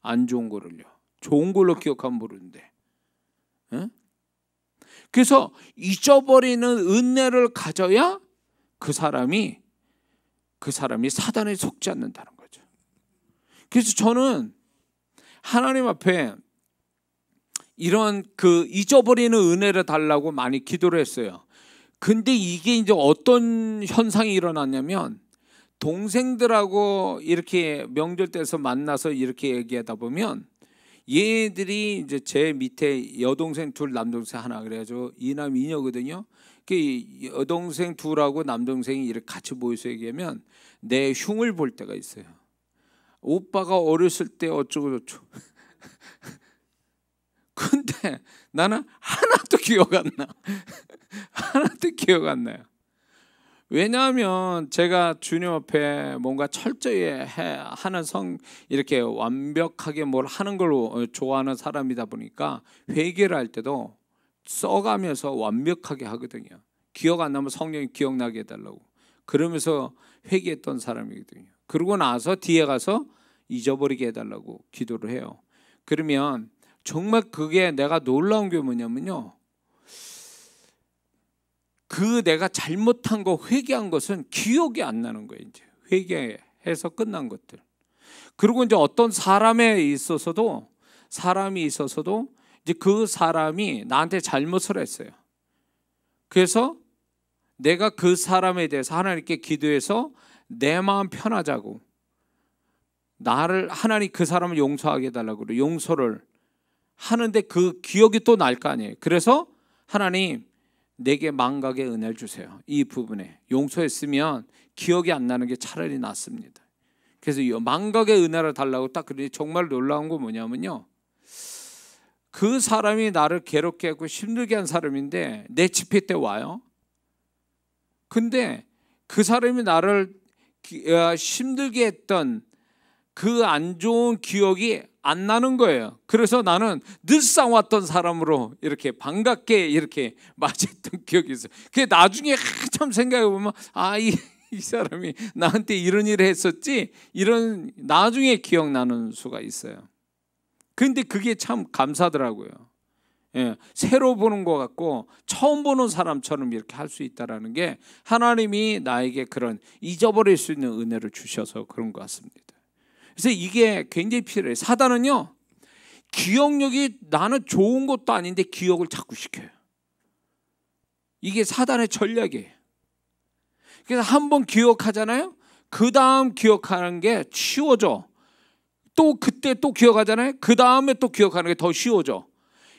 안 좋은 거를요. 좋은 걸로 기억하면 모르는데. 응? 그래서 잊어버리는 은혜를 가져야 그 사람이 사단에 속지 않는다는 거죠. 그래서 저는 하나님 앞에 이런 그 잊어버리는 은혜를 달라고 많이 기도를 했어요. 근데 이게 이제 어떤 현상이 일어났냐면 동생들하고 이렇게 명절 때서 만나서 이렇게 얘기하다 보면 얘들이 이제 제 밑에 여동생 둘 남동생 하나 그래가지고 이남 이녀거든요. 그 여동생 둘하고 남동생이 이렇게 같이 모여서 얘기하면 내 흉을 볼 때가 있어요. 오빠가 어렸을 때 어쩌고 저쩌고. 근데 나는 하나도 기억 안 나. 하나도 기억 안 나요. 왜냐하면 제가 주님 앞에 뭔가 철저히 하는 이렇게 완벽하게 뭘 하는 걸 좋아하는 사람이다 보니까 회개를 할 때도 써가면서 완벽하게 하거든요. 기억 안 나면 성령이 기억나게 해달라고 그러면서 회개했던 사람이거든요. 그러고 나서 뒤에 가서 잊어버리게 해달라고 기도를 해요. 그러면 정말 그게 내가 놀라운 게 뭐냐면요, 그 내가 잘못한 거 회개한 것은 기억이 안 나는 거예요. 이제 회개해서 끝난 것들. 그리고 이제 어떤 사람이 있어서도 이제 그 사람이 나한테 잘못을 했어요. 그래서 내가 그 사람에 대해서 하나님께 기도해서 내 마음 편하자고, 하나님 그 사람을 용서하게 해달라고 그래. 용서를 하는데 그 기억이 또 날 거 아니에요. 그래서 하나님 내게 망각의 은혜를 주세요. 이 부분에 용서했으면 기억이 안 나는 게 차라리 낫습니다. 그래서 이 망각의 은혜를 달라고 딱 그러니 정말 놀라운 건 뭐냐면요, 그 사람이 나를 괴롭게 하고 힘들게 한 사람인데 내 집회 때 와요. 근데 그 사람이 나를 힘들게 했던 그 안 좋은 기억이 안 나는 거예요. 그래서 나는 늘상 왔던 사람으로 이렇게 반갑게 이렇게 맞았던 기억이 있어요. 그게 나중에 한참 생각해 보면 이 사람이 나한테 이런 일을 했었지, 이런 나중에 기억나는 수가 있어요. 근데 그게 참 감사하더라고요. 예, 새로 보는 것 같고 처음 보는 사람처럼 이렇게 할 수 있다는 게 하나님이 나에게 그런 잊어버릴 수 있는 은혜를 주셔서 그런 것 같습니다. 그래서 이게 굉장히 필요해요. 사단은요, 기억력이 나는 좋은 것도 아닌데 기억을 자꾸 시켜요. 이게 사단의 전략이에요. 그래서 한번 기억하잖아요. 그 다음 기억하는 게 쉬워져. 또 그때 또 기억하잖아요. 그 다음에 또 기억하는 게 더 쉬워져.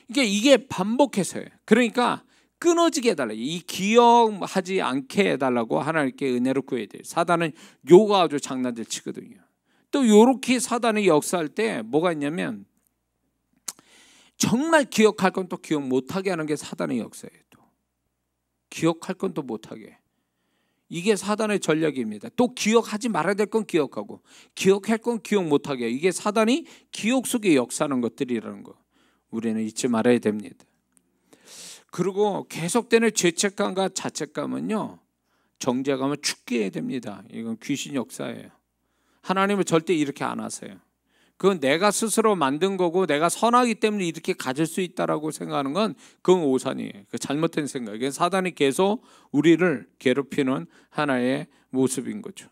이게 반복해서요. 그러니까 끊어지게 해달라고, 이 기억하지 않게 해달라고 하나님께 은혜를 구해야 돼요. 사단은 요가 아주 장난들 치거든요. 또 요렇게 사단이 역사할 때 뭐가 있냐면, 정말 기억할 건 또 기억 못하게 하는 게 사단의 역사예요. 또 기억할 건 또 못하게. 이게 사단의 전략입니다. 또 기억하지 말아야 될 건 기억하고 기억할 건 기억 못하게. 이게 사단이 기억 속에 역사하는 것들이라는 거 우리는 잊지 말아야 됩니다. 그리고 계속되는 죄책감과 자책감은요, 정죄감은 죽게 해야 됩니다. 이건 귀신 역사예요. 하나님은 절대 이렇게 안 하세요. 그건 내가 스스로 만든 거고 내가 선하기 때문에 이렇게 가질 수 있다라고 생각하는 건 그건 오산이에요. 그 잘못된 생각이에요. 사단이 계속 우리를 괴롭히는 하나의 모습인 거죠.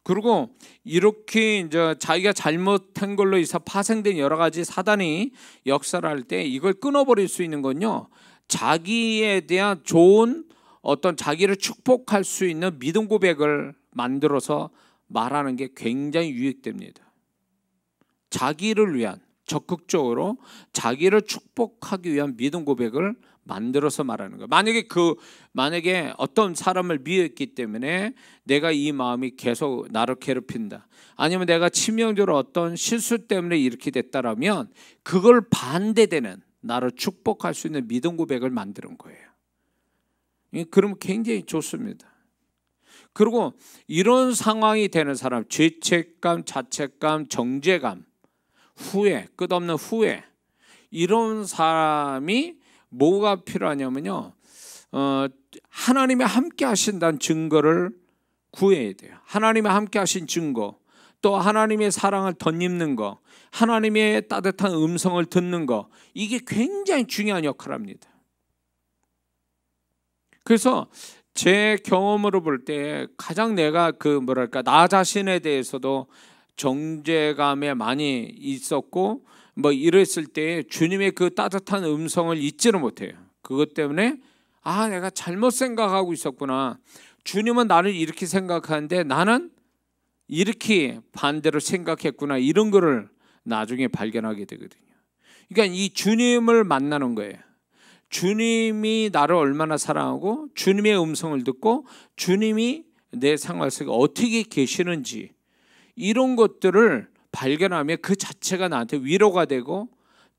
그리고 이렇게 이제 자기가 잘못한 걸로 인해서 파생된 여러 가지 사단이 역사를 할 때 이걸 끊어버릴 수 있는 건요, 자기에 대한 좋은 어떤 자기를 축복할 수 있는 믿음 고백을 만들어서 말하는 게 굉장히 유익됩니다. 자기를 위한, 적극적으로 자기를 축복하기 위한 믿음 고백을 만들어서 말하는 거예요. 만약에 어떤 사람을 미워했기 때문에 내가 이 마음이 계속 나를 괴롭힌다, 아니면 내가 치명적으로 어떤 실수 때문에 이렇게 됐다라면 그걸 반대되는, 나를 축복할 수 있는 믿음 고백을 만드는 거예요. 그러면 굉장히 좋습니다. 그리고 이런 상황이 되는 사람, 죄책감, 자책감, 정죄감, 후회, 끝없는 후회, 이런 사람이 뭐가 필요하냐면요, 하나님이 함께 하신다는 증거를 구해야 돼요. 하나님이 함께 하신 증거, 또 하나님의 사랑을 덧입는 거, 하나님의 따뜻한 음성을 듣는 거, 이게 굉장히 중요한 역할을 합니다. 그래서 제 경험으로 볼 때 가장 내가 나 자신에 대해서도 정죄감에 많이 있었고 이랬을 때 주님의 그 따뜻한 음성을 잊지를 못해요. 그것 때문에 내가 잘못 생각하고 있었구나, 주님은 나를 이렇게 생각하는데 나는 이렇게 반대로 생각했구나, 이런 거를 나중에 발견하게 되거든요. 그러니까 이 주님을 만나는 거예요. 주님이 나를 얼마나 사랑하고 주님의 음성을 듣고 주님이 내 생활 속에 어떻게 계시는지, 이런 것들을 발견하면 그 자체가 나한테 위로가 되고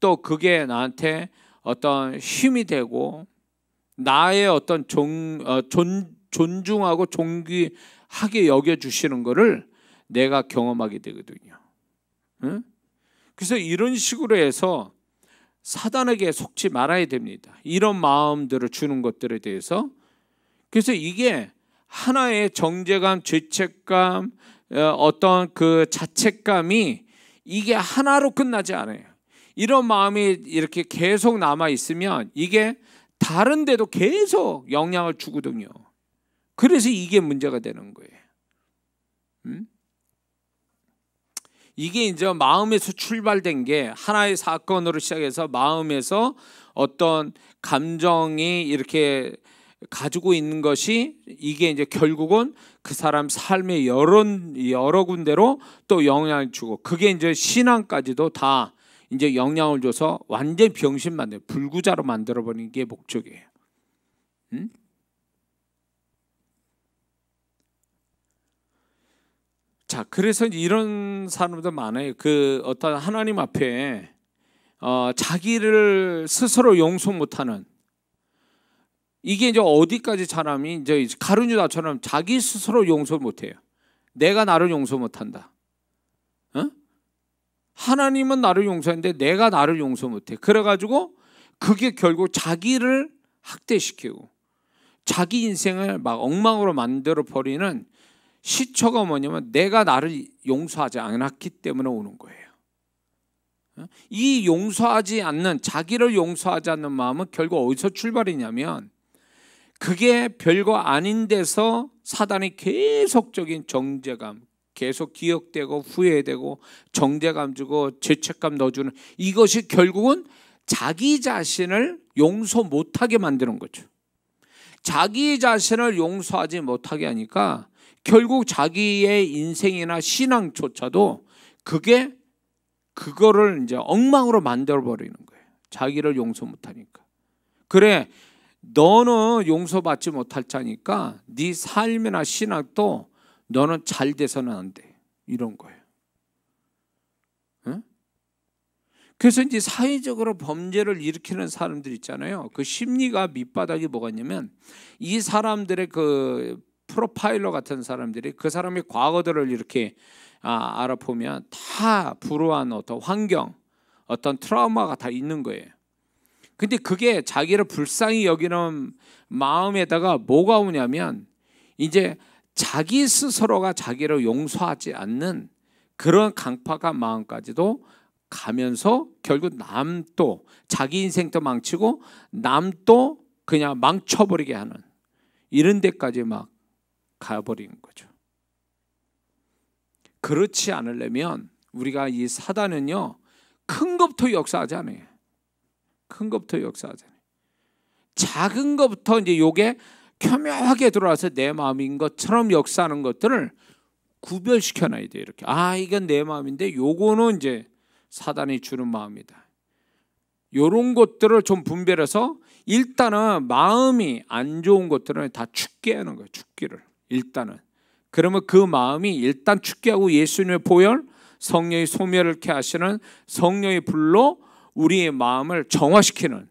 또 그게 나한테 어떤 힘이 되고 나의 어떤 존중하고 존귀하게 여겨주시는 거를 내가 경험하게 되거든요. 응? 그래서 이런 식으로 해서 사단에게 속지 말아야 됩니다. 이런 마음들을 주는 것들에 대해서. 그래서 이게 하나의 정죄감, 죄책감, 어떤 그 자책감이 이게 하나로 끝나지 않아요. 이런 마음이 이렇게 계속 남아 있으면 이게 다른 데도 계속 영향을 주거든요. 그래서 이게 문제가 되는 거예요. 이게 이제 마음에서 출발된 게 하나의 사건으로 시작해서 마음에서 어떤 감정이 이렇게 가지고 있는 것이 이게 이제 결국은 그 사람 삶의 여러 군데로 또 영향을 주고 그게 이제 신앙까지도 다 이제 영향을 줘서 완전 병신 만들, 불구자로 만들어버리는 게 목적이에요. 자, 그래서 이런 사람도 많아요. 그 어떤 하나님 앞에 자기를 스스로 용서 못하는, 이게 이제 어디까지 사람이 이제 가룟유다처럼 자기 스스로 용서 못해요. 내가 나를 용서 못한다. 하나님은 나를 용서했는데 내가 나를 용서 못해. 그래가지고 그게 결국 자기를 학대시키고 자기 인생을 막 엉망으로 만들어 버리는 시초가 뭐냐면 내가 나를 용서하지 않았기 때문에 오는 거예요. 이 용서하지 않는, 자기를 용서하지 않는 마음은 결국 어디서 출발이냐면 그게 별거 아닌 데서 사단이 계속적인 정죄감, 계속 기억되고 후회되고 정죄감 주고 죄책감 넣어주는, 이것이 결국은 자기 자신을 용서 못하게 만드는 거죠. 자기 자신을 용서하지 못하게 하니까 결국 자기의 인생이나 신앙조차도 그거를 이제 엉망으로 만들어 버리는 거예요. 자기를 용서 못하니까. 그래, 너는 용서받지 못할 자니까 네 삶이나 신앙도 너는 잘 돼서는 안 돼. 이런 거예요. 응? 그래서 이제 사회적으로 범죄를 일으키는 사람들 있잖아요. 그 심리가 밑바닥이 뭐가 있냐면 이 사람들의 그 프로파일러 같은 사람들이 그 사람의 과거들을 이렇게 알아보면 다 불우한 어떤 환경, 어떤 트라우마가 다 있는 거예요. 근데 그게 자기를 불쌍히 여기는 마음에다가 뭐가 오냐면 이제 자기 스스로가 자기를 용서하지 않는 그런 강팍한 마음까지도 가면서 결국 남도 자기 인생도 망치고 남도 그냥 망쳐버리게 하는 이런 데까지 막 가버리는 거죠. 그렇지 않으려면 우리가 이 사단은요, 큰 것부터 역사하지 않아요. 큰 것부터 역사하지 않아요. 작은 것부터 이제 요게 교묘하게 들어와서 내 마음인 것처럼 역사하는 것들을 구별시켜 놔야 돼요. 이렇게 이건 내 마음인데 요거는 이제 사단이 주는 마음이다. 요런 것들을 좀 분별해서 일단은 마음이 안 좋은 것들은 다 죽게 하는 거예요. 죽기를 일단은. 그러면 그 마음이 일단 죽게 하고 예수님의 보혈, 성령의 소멸을 이렇게 하시는 성령의 불로 우리의 마음을 정화시키는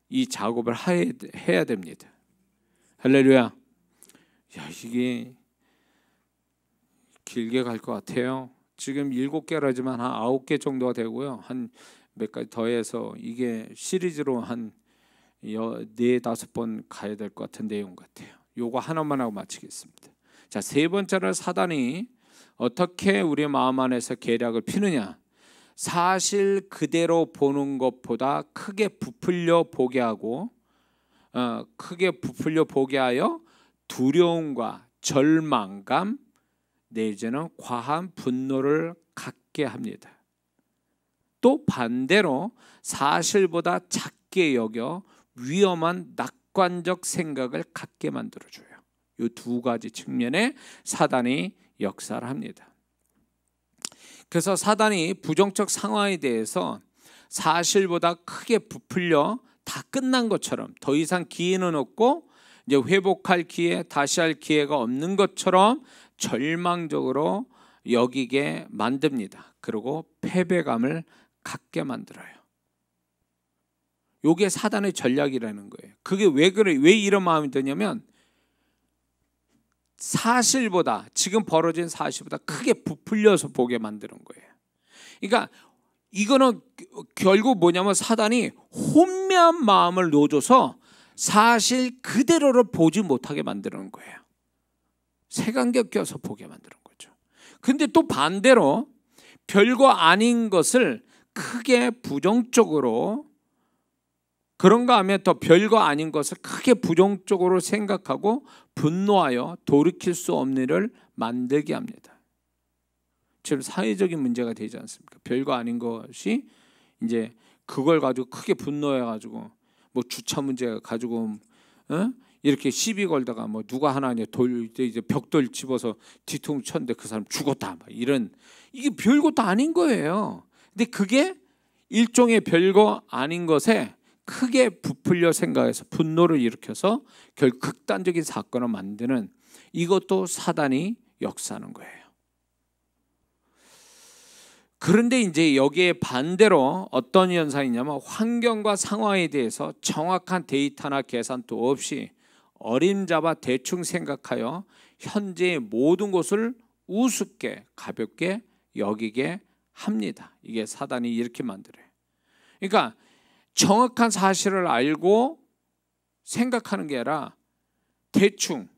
이 작업을 해야 됩니다. 할렐루야. 야, 이게 길게 갈 것 같아요. 지금 7개라지만 한 9개 정도가 되고요. 한 몇 가지 더해서 이게 시리즈로 한 4-5번 가야 될 것 같은 내용 같아요. 요거 하나만 하고 마치겠습니다. 자, 세 번째는 사단이 어떻게 우리의 마음 안에서 계략을 피느냐. 사실 그대로 보는 것보다 크게 부풀려 보게 하고 크게 부풀려 보게 하여 두려움과 절망감 내지는 과한 분노를 갖게 합니다. 또 반대로 사실보다 작게 여겨 위험한 낙관적 생각을 갖게 만들어줘요. 이 두 가지 측면에 사단이 역사를 합니다. 그래서 사단이 부정적 상황에 대해서 사실보다 크게 부풀려 다 끝난 것처럼 더 이상 기회는 없고 이제 회복할 기회, 다시 할 기회가 없는 것처럼 절망적으로 여기게 만듭니다. 그리고 패배감을 갖게 만들어요. 이게 사단의 전략이라는 거예요. 그게 왜 그래? 왜 이런 마음이 드냐면 사실보다, 지금 벌어진 사실보다 크게 부풀려서 보게 만드는 거예요. 그러니까 이거는 결국 뭐냐면 사단이 혼미한 마음을 넣어줘서 사실 그대로를 보지 못하게 만드는 거예요. 색안경 껴서 보게 만드는 거죠. 근데 또 반대로 별거 아닌 것을 크게 부정적으로, 그런가 하면 더 별거 아닌 것을 크게 부정적으로 생각하고 분노하여 돌이킬 수 없는 일을 만들게 합니다. 지금 사회적인 문제가 되지 않습니까? 별거 아닌 것이 이제 그걸 가지고 크게 분노해가지고 뭐 주차 문제 가지고 이렇게 시비 걸다가 뭐 누가 하나 이제 벽돌 집어서 뒤통수 쳤는데 그 사람 죽었다, 막 이런, 이게 별것도 아닌 거예요. 근데 그게 일종의 별거 아닌 것에 크게 부풀려 생각해서 분노를 일으켜서 결국 극단적인 사건을 만드는, 이것도 사단이 역사하는 거예요. 그런데 이제 여기에 반대로 어떤 현상이냐면 환경과 상황에 대해서 정확한 데이터나 계산도 없이 어림잡아 대충 생각하여 현재의 모든 것을 우습게 가볍게 여기게 합니다. 이게 사단이 이렇게 만들어요. 그러니까 정확한 사실을 알고 생각하는 게 아니라 대충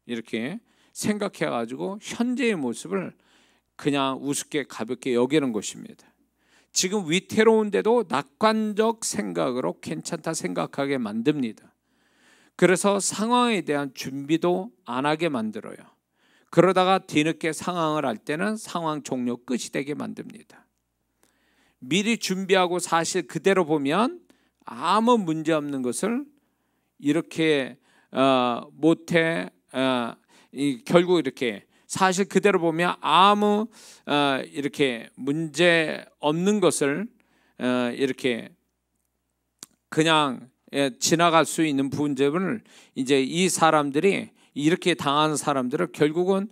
이렇게 생각해가지고 현재의 모습을 그냥 우습게 가볍게 여기는 것입니다. 지금 위태로운데도 낙관적 생각으로 괜찮다 생각하게 만듭니다. 그래서 상황에 대한 준비도 안 하게 만들어요. 그러다가 뒤늦게 상황을 알 때는 상황 종료 끝이 되게 만듭니다. 미리 준비하고 사실 그대로 보면 아무 문제 없는 것을 이렇게 못해, 결국 이렇게 사실 그대로 보면 아무 이렇게 문제 없는 것을 이렇게 그냥 지나갈 수 있는 문제를 이제 이 사람들이 이렇게 당하는 사람들은 결국은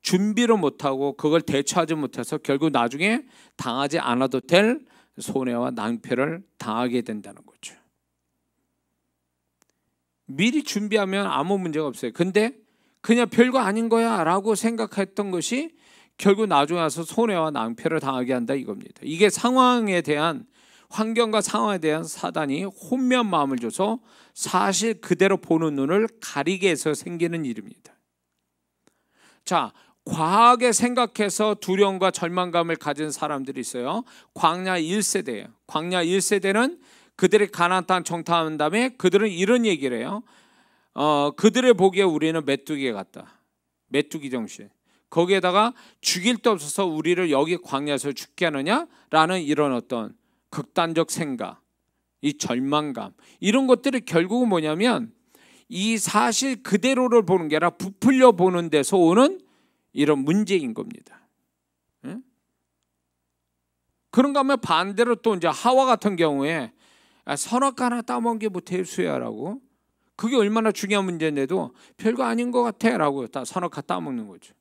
준비를 못하고 그걸 대처하지 못해서 결국 나중에 당하지 않아도 될 손해와 낭패를 당하게 된다는 거죠. 미리 준비하면 아무 문제가 없어요. 근데 그냥 별거 아닌 거야 라고 생각했던 것이 결국 나중에 와서 손해와 낭패를 당하게 한다 이겁니다. 이게 상황에 대한, 환경과 상황에 대한 사단이 혼미한 마음을 줘서 사실 그대로 보는 눈을 가리게 해서 생기는 일입니다. 자, 과하게 생각해서 두려움과 절망감을 가진 사람들이 있어요. 광야 1세대예요. 광야 1세대는 그들이 가나안 땅 정탐한 다음에 그들은 이런 얘기를 해요. 그들의 보기에 우리는 메뚜기 같다. 메뚜기 정신. 거기에다가 죽일 데 없어서 우리를 여기 광야에서 죽게 하느냐라는 이런 어떤 극단적 생각, 이 절망감, 이런 것들이 결국은 뭐냐면 이 사실 그대로를 보는 게 아니라 부풀려 보는 데서 오는 이런 문제인 겁니다. 응? 그런가 하면 반대로 또 이제 하와 같은 경우에 선악과 하나 따먹은 게 뭐 대수야라고, 그게 얼마나 중요한 문제인데도 별거 아닌 것 같아 라고 다 선악과 따먹는 거죠.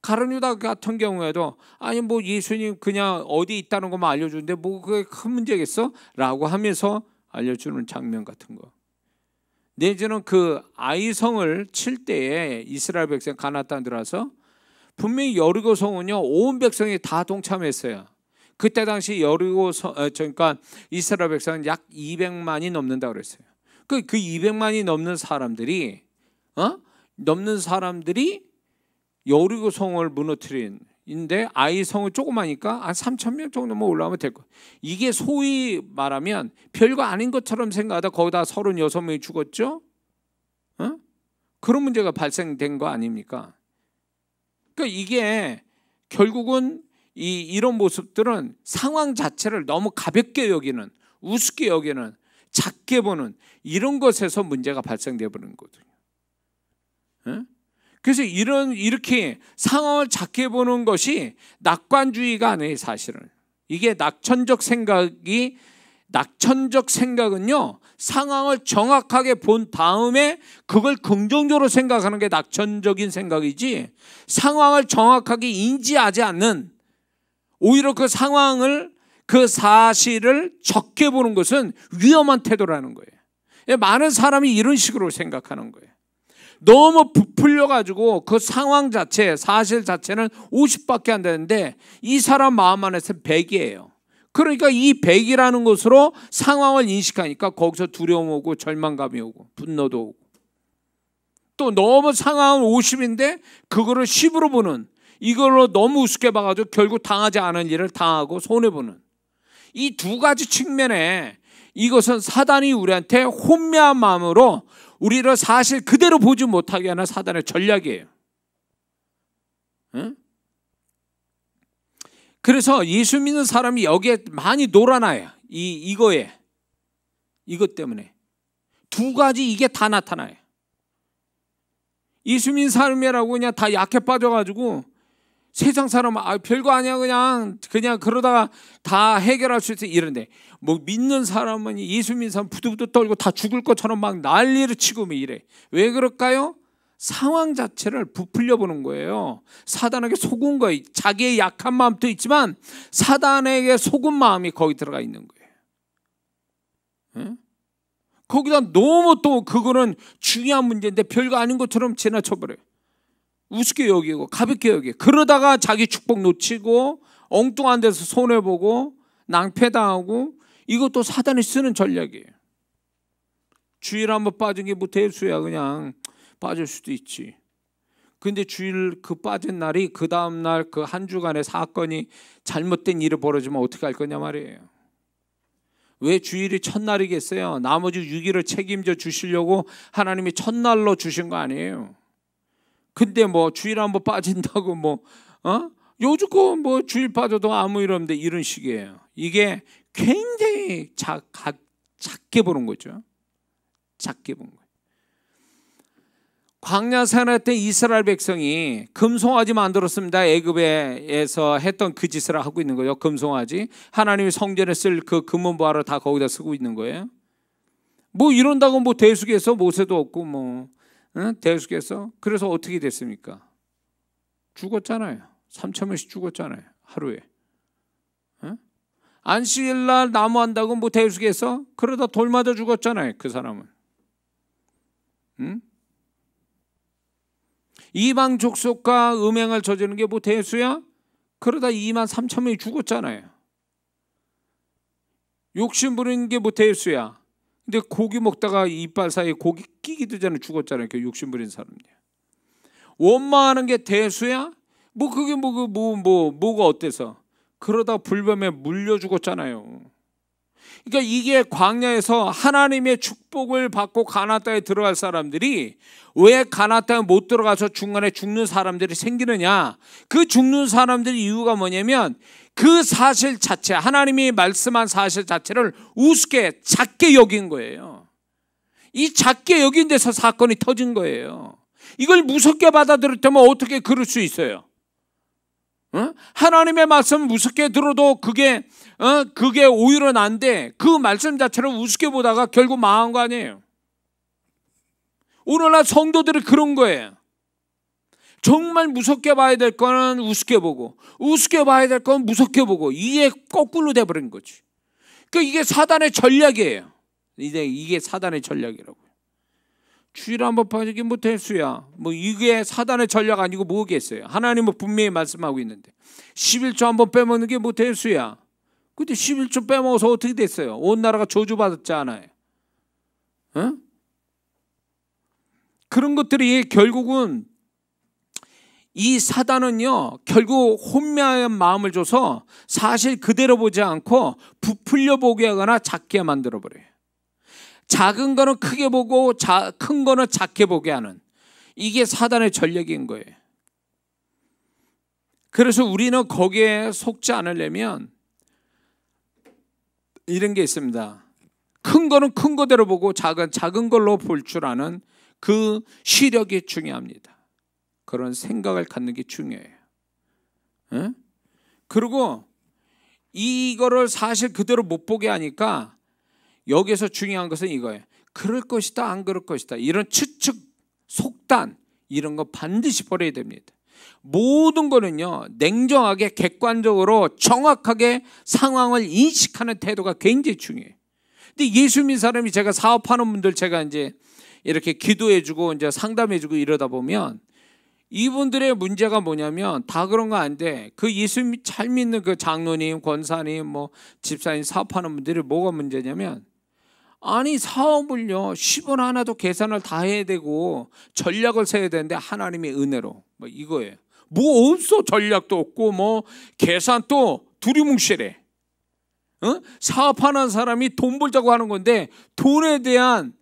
가룟 유다 같은 경우에도 아니 뭐 예수님 그냥 어디 있다는 것만 알려주는데 뭐 그게 큰 문제겠어? 라고 하면서 알려주는 장면 같은 거. 내지는 그 아이성을 칠 때에 이스라엘 백성 가나안 땅 들어와서 분명히 여리고 성은요 온 백성이 다 동참했어요. 그때 당시 여리고 그러니까 이스라엘 백성은 약 200만이 넘는다고 그랬어요. 그 200만이 넘는 사람들이 여리고 성을 무너뜨린 인데 아이 성은 조그마니까 한 3,000명 정도만 올라오면 될 거예요. 이게 소위 말하면 별거 아닌 것처럼 생각하다 거기다 36명이 죽었죠. 그런 문제가 발생된 거 아닙니까? 그러니까 이게 결국은 이런 모습들은 상황 자체를 너무 가볍게 여기는, 우습게 여기는, 작게 보는 이런 것에서 문제가 발생돼 버리는 거거든요. 그래서 이렇게 상황을 작게 보는 것이 낙관주의가 아니에요. 사실은 이게 낙천적 생각이 낙천적 생각은요, 상황을 정확하게 본 다음에 그걸 긍정적으로 생각하는 게 낙천적인 생각이지, 상황을 정확하게 인지하지 않는, 오히려 그 상황을, 그 사실을 적게 보는 것은 위험한 태도라는 거예요. 많은 사람이 이런 식으로 생각하는 거예요. 너무 부풀려 가지고 그 상황 자체, 사실 자체는 50밖에 안 되는데 이 사람 마음 안에서는 100이에요. 그러니까 이 100이라는 것으로 상황을 인식하니까 거기서 두려움 오고 절망감이 오고 분노도 오고, 또 너무 상황은 50인데 그거를 10으로 보는, 이걸로 너무 우습게 봐가지고 결국 당하지 않은 일을 당하고 손해보는, 이 두 가지 측면에 이것은 사단이 우리한테 혼미한 마음으로 우리를 사실 그대로 보지 못하게 하는 사단의 전략이에요. 응? 그래서 예수 믿는 사람이 여기에 많이 놀아나요. 이것 때문에 두 가지 이게 다 나타나요. 예수 믿는 사람이라고 그냥 다 약해 빠져가지고 세상 사람은 별거 아니야 그냥 그러다가 다 해결할 수 있어 이런데, 뭐 믿는 사람은, 예수 믿는 사람 부들부들 떨고 다 죽을 것처럼 막 난리를 치고 이래. 왜 그럴까요? 상황 자체를 부풀려 보는 거예요. 사단에게 속은 거예요. 자기의 약한 마음도 있지만 사단에게 속은 마음이 거기 들어가 있는 거예요. 응? 거기다 너무 또 그거는 중요한 문제인데 별거 아닌 것처럼 지나쳐버려요. 우습게 여기고 가볍게 여기고, 그러다가 자기 축복 놓치고 엉뚱한 데서 손해보고 낭패당하고, 이것도 사단이 쓰는 전략이에요. 주일 한번 빠진 게 뭐 대수야, 그냥 빠질 수도 있지. 근데 주일 그 빠진 날이 그 다음날 그 한 주간의 사건이 잘못된 일이 벌어지면 어떻게 할 거냐 말이에요. 왜 주일이 첫날이겠어요? 나머지 6일을 책임져 주시려고 하나님이 첫날로 주신 거 아니에요. 근데 뭐 주일 한번 빠진다고 요즘 거 뭐 주일 빠져도 아무 일 없는데 이런 식이에요. 이게 굉장히 작게 보는 거죠. 작게 본 거예요. 광야 생활할 이스라엘 백성이 금송아지 만들었습니다. 애굽에서 했던 그 짓을 하고 있는 거예요. 금송아지, 하나님이 성전에 쓸 그 금은보화를 다 거기다 쓰고 있는 거예요. 뭐 이런다고 뭐 대숙에서 모세도 없고 대숙에서, 그래서 어떻게 됐습니까? 죽었잖아요. 3,000명씩 죽었잖아요, 하루에. 안식일날 나무 한다고 뭐 대숙에서, 그러다 돌 맞아 죽었잖아요, 그 사람은. 이방 족속과 음행을 저지르는 게 뭐 대수야? 그러다 23,000명이 죽었잖아요. 욕심 부리는 게 뭐 대수야? 근데 고기 먹다가 이빨 사이에 고기 끼기도 전에 죽었잖아요, 그 욕심 부리는 사람들. 원망하는 게 대수야? 뭐 그게 뭐가 어때서? 그러다 불뱀에 물려 죽었잖아요. 그러니까 이게 광야에서 하나님의 축복을 받고 가나안 땅에 들어갈 사람들이 왜 가나안 땅에 못 들어가서 중간에 죽는 사람들이 생기느냐? 그 죽는 사람들의 이유가 뭐냐면 그 사실 자체, 하나님이 말씀한 사실 자체를 우습게 작게 여긴 거예요. 이 작게 여긴 데서 사건이 터진 거예요. 이걸 무섭게 받아들였다면 어떻게 그럴 수 있어요? 하나님의 말씀을 무섭게 들어도 그게 오히려 난데, 그 말씀 자체를 우습게 보다가 결국 망한 거 아니에요. 오늘날 성도들이 그런 거예요. 정말 무섭게 봐야 될 거는 우습게 보고, 우습게 봐야 될 거는 무섭게 보고, 이게 거꾸로 돼버린 거지. 그러니까 이게 사단의 전략이에요. 이게 사단의 전략이라고요. 주일 한번 빠지기 뭐 대수야. 뭐 이게 사단의 전략 아니고 뭐겠어요? 하나님은 분명히 말씀하고 있는데 11조 한번 빼먹는 게 뭐 대수야. 근데 11조 빼먹어서 어떻게 됐어요? 온 나라가 저주받았지 않아요? 그런 것들이 결국은, 이 사단은요 결국 혼미한 마음을 줘서 사실 그대로 보지 않고 부풀려 보게 하거나 작게 만들어버려요. 작은 거는 크게 보고 큰 거는 작게 보게 하는, 이게 사단의 전략인 거예요. 그래서 우리는 거기에 속지 않으려면 이런 게 있습니다. 큰 거는 큰 거대로 보고 작은 걸로 볼 줄 아는 그 시력이 중요합니다. 그런 생각을 갖는 게 중요해요. 그리고 이거를 사실 그대로 못 보게 하니까 여기서 중요한 것은 이거예요. 그럴 것이다, 안 그럴 것이다, 이런 추측, 속단 이런 거 반드시 버려야 됩니다. 모든 거는요, 냉정하게 객관적으로 정확하게 상황을 인식하는 태도가 굉장히 중요해요. 근데 예수 믿는 사람이, 제가 사업하는 분들 제가 이제 이렇게 기도해주고 이제 상담해주고 이러다 보면 이분들의 문제가 뭐냐면 다 그런 거 아닌데, 그 예수 잘 믿는 그 장로님, 권사님, 뭐 집사님, 사업하는 분들이 뭐가 문제냐면, 아니 사업을요 10원 하나도 계산을 다 해야 되고 전략을 세야 되는데 하나님의 은혜로 뭐 이거예요. 뭐 없어, 전략도 없고 뭐 계산도 두리뭉실해. 사업하는 사람이 돈 벌자고 하는 건데 돈에 대한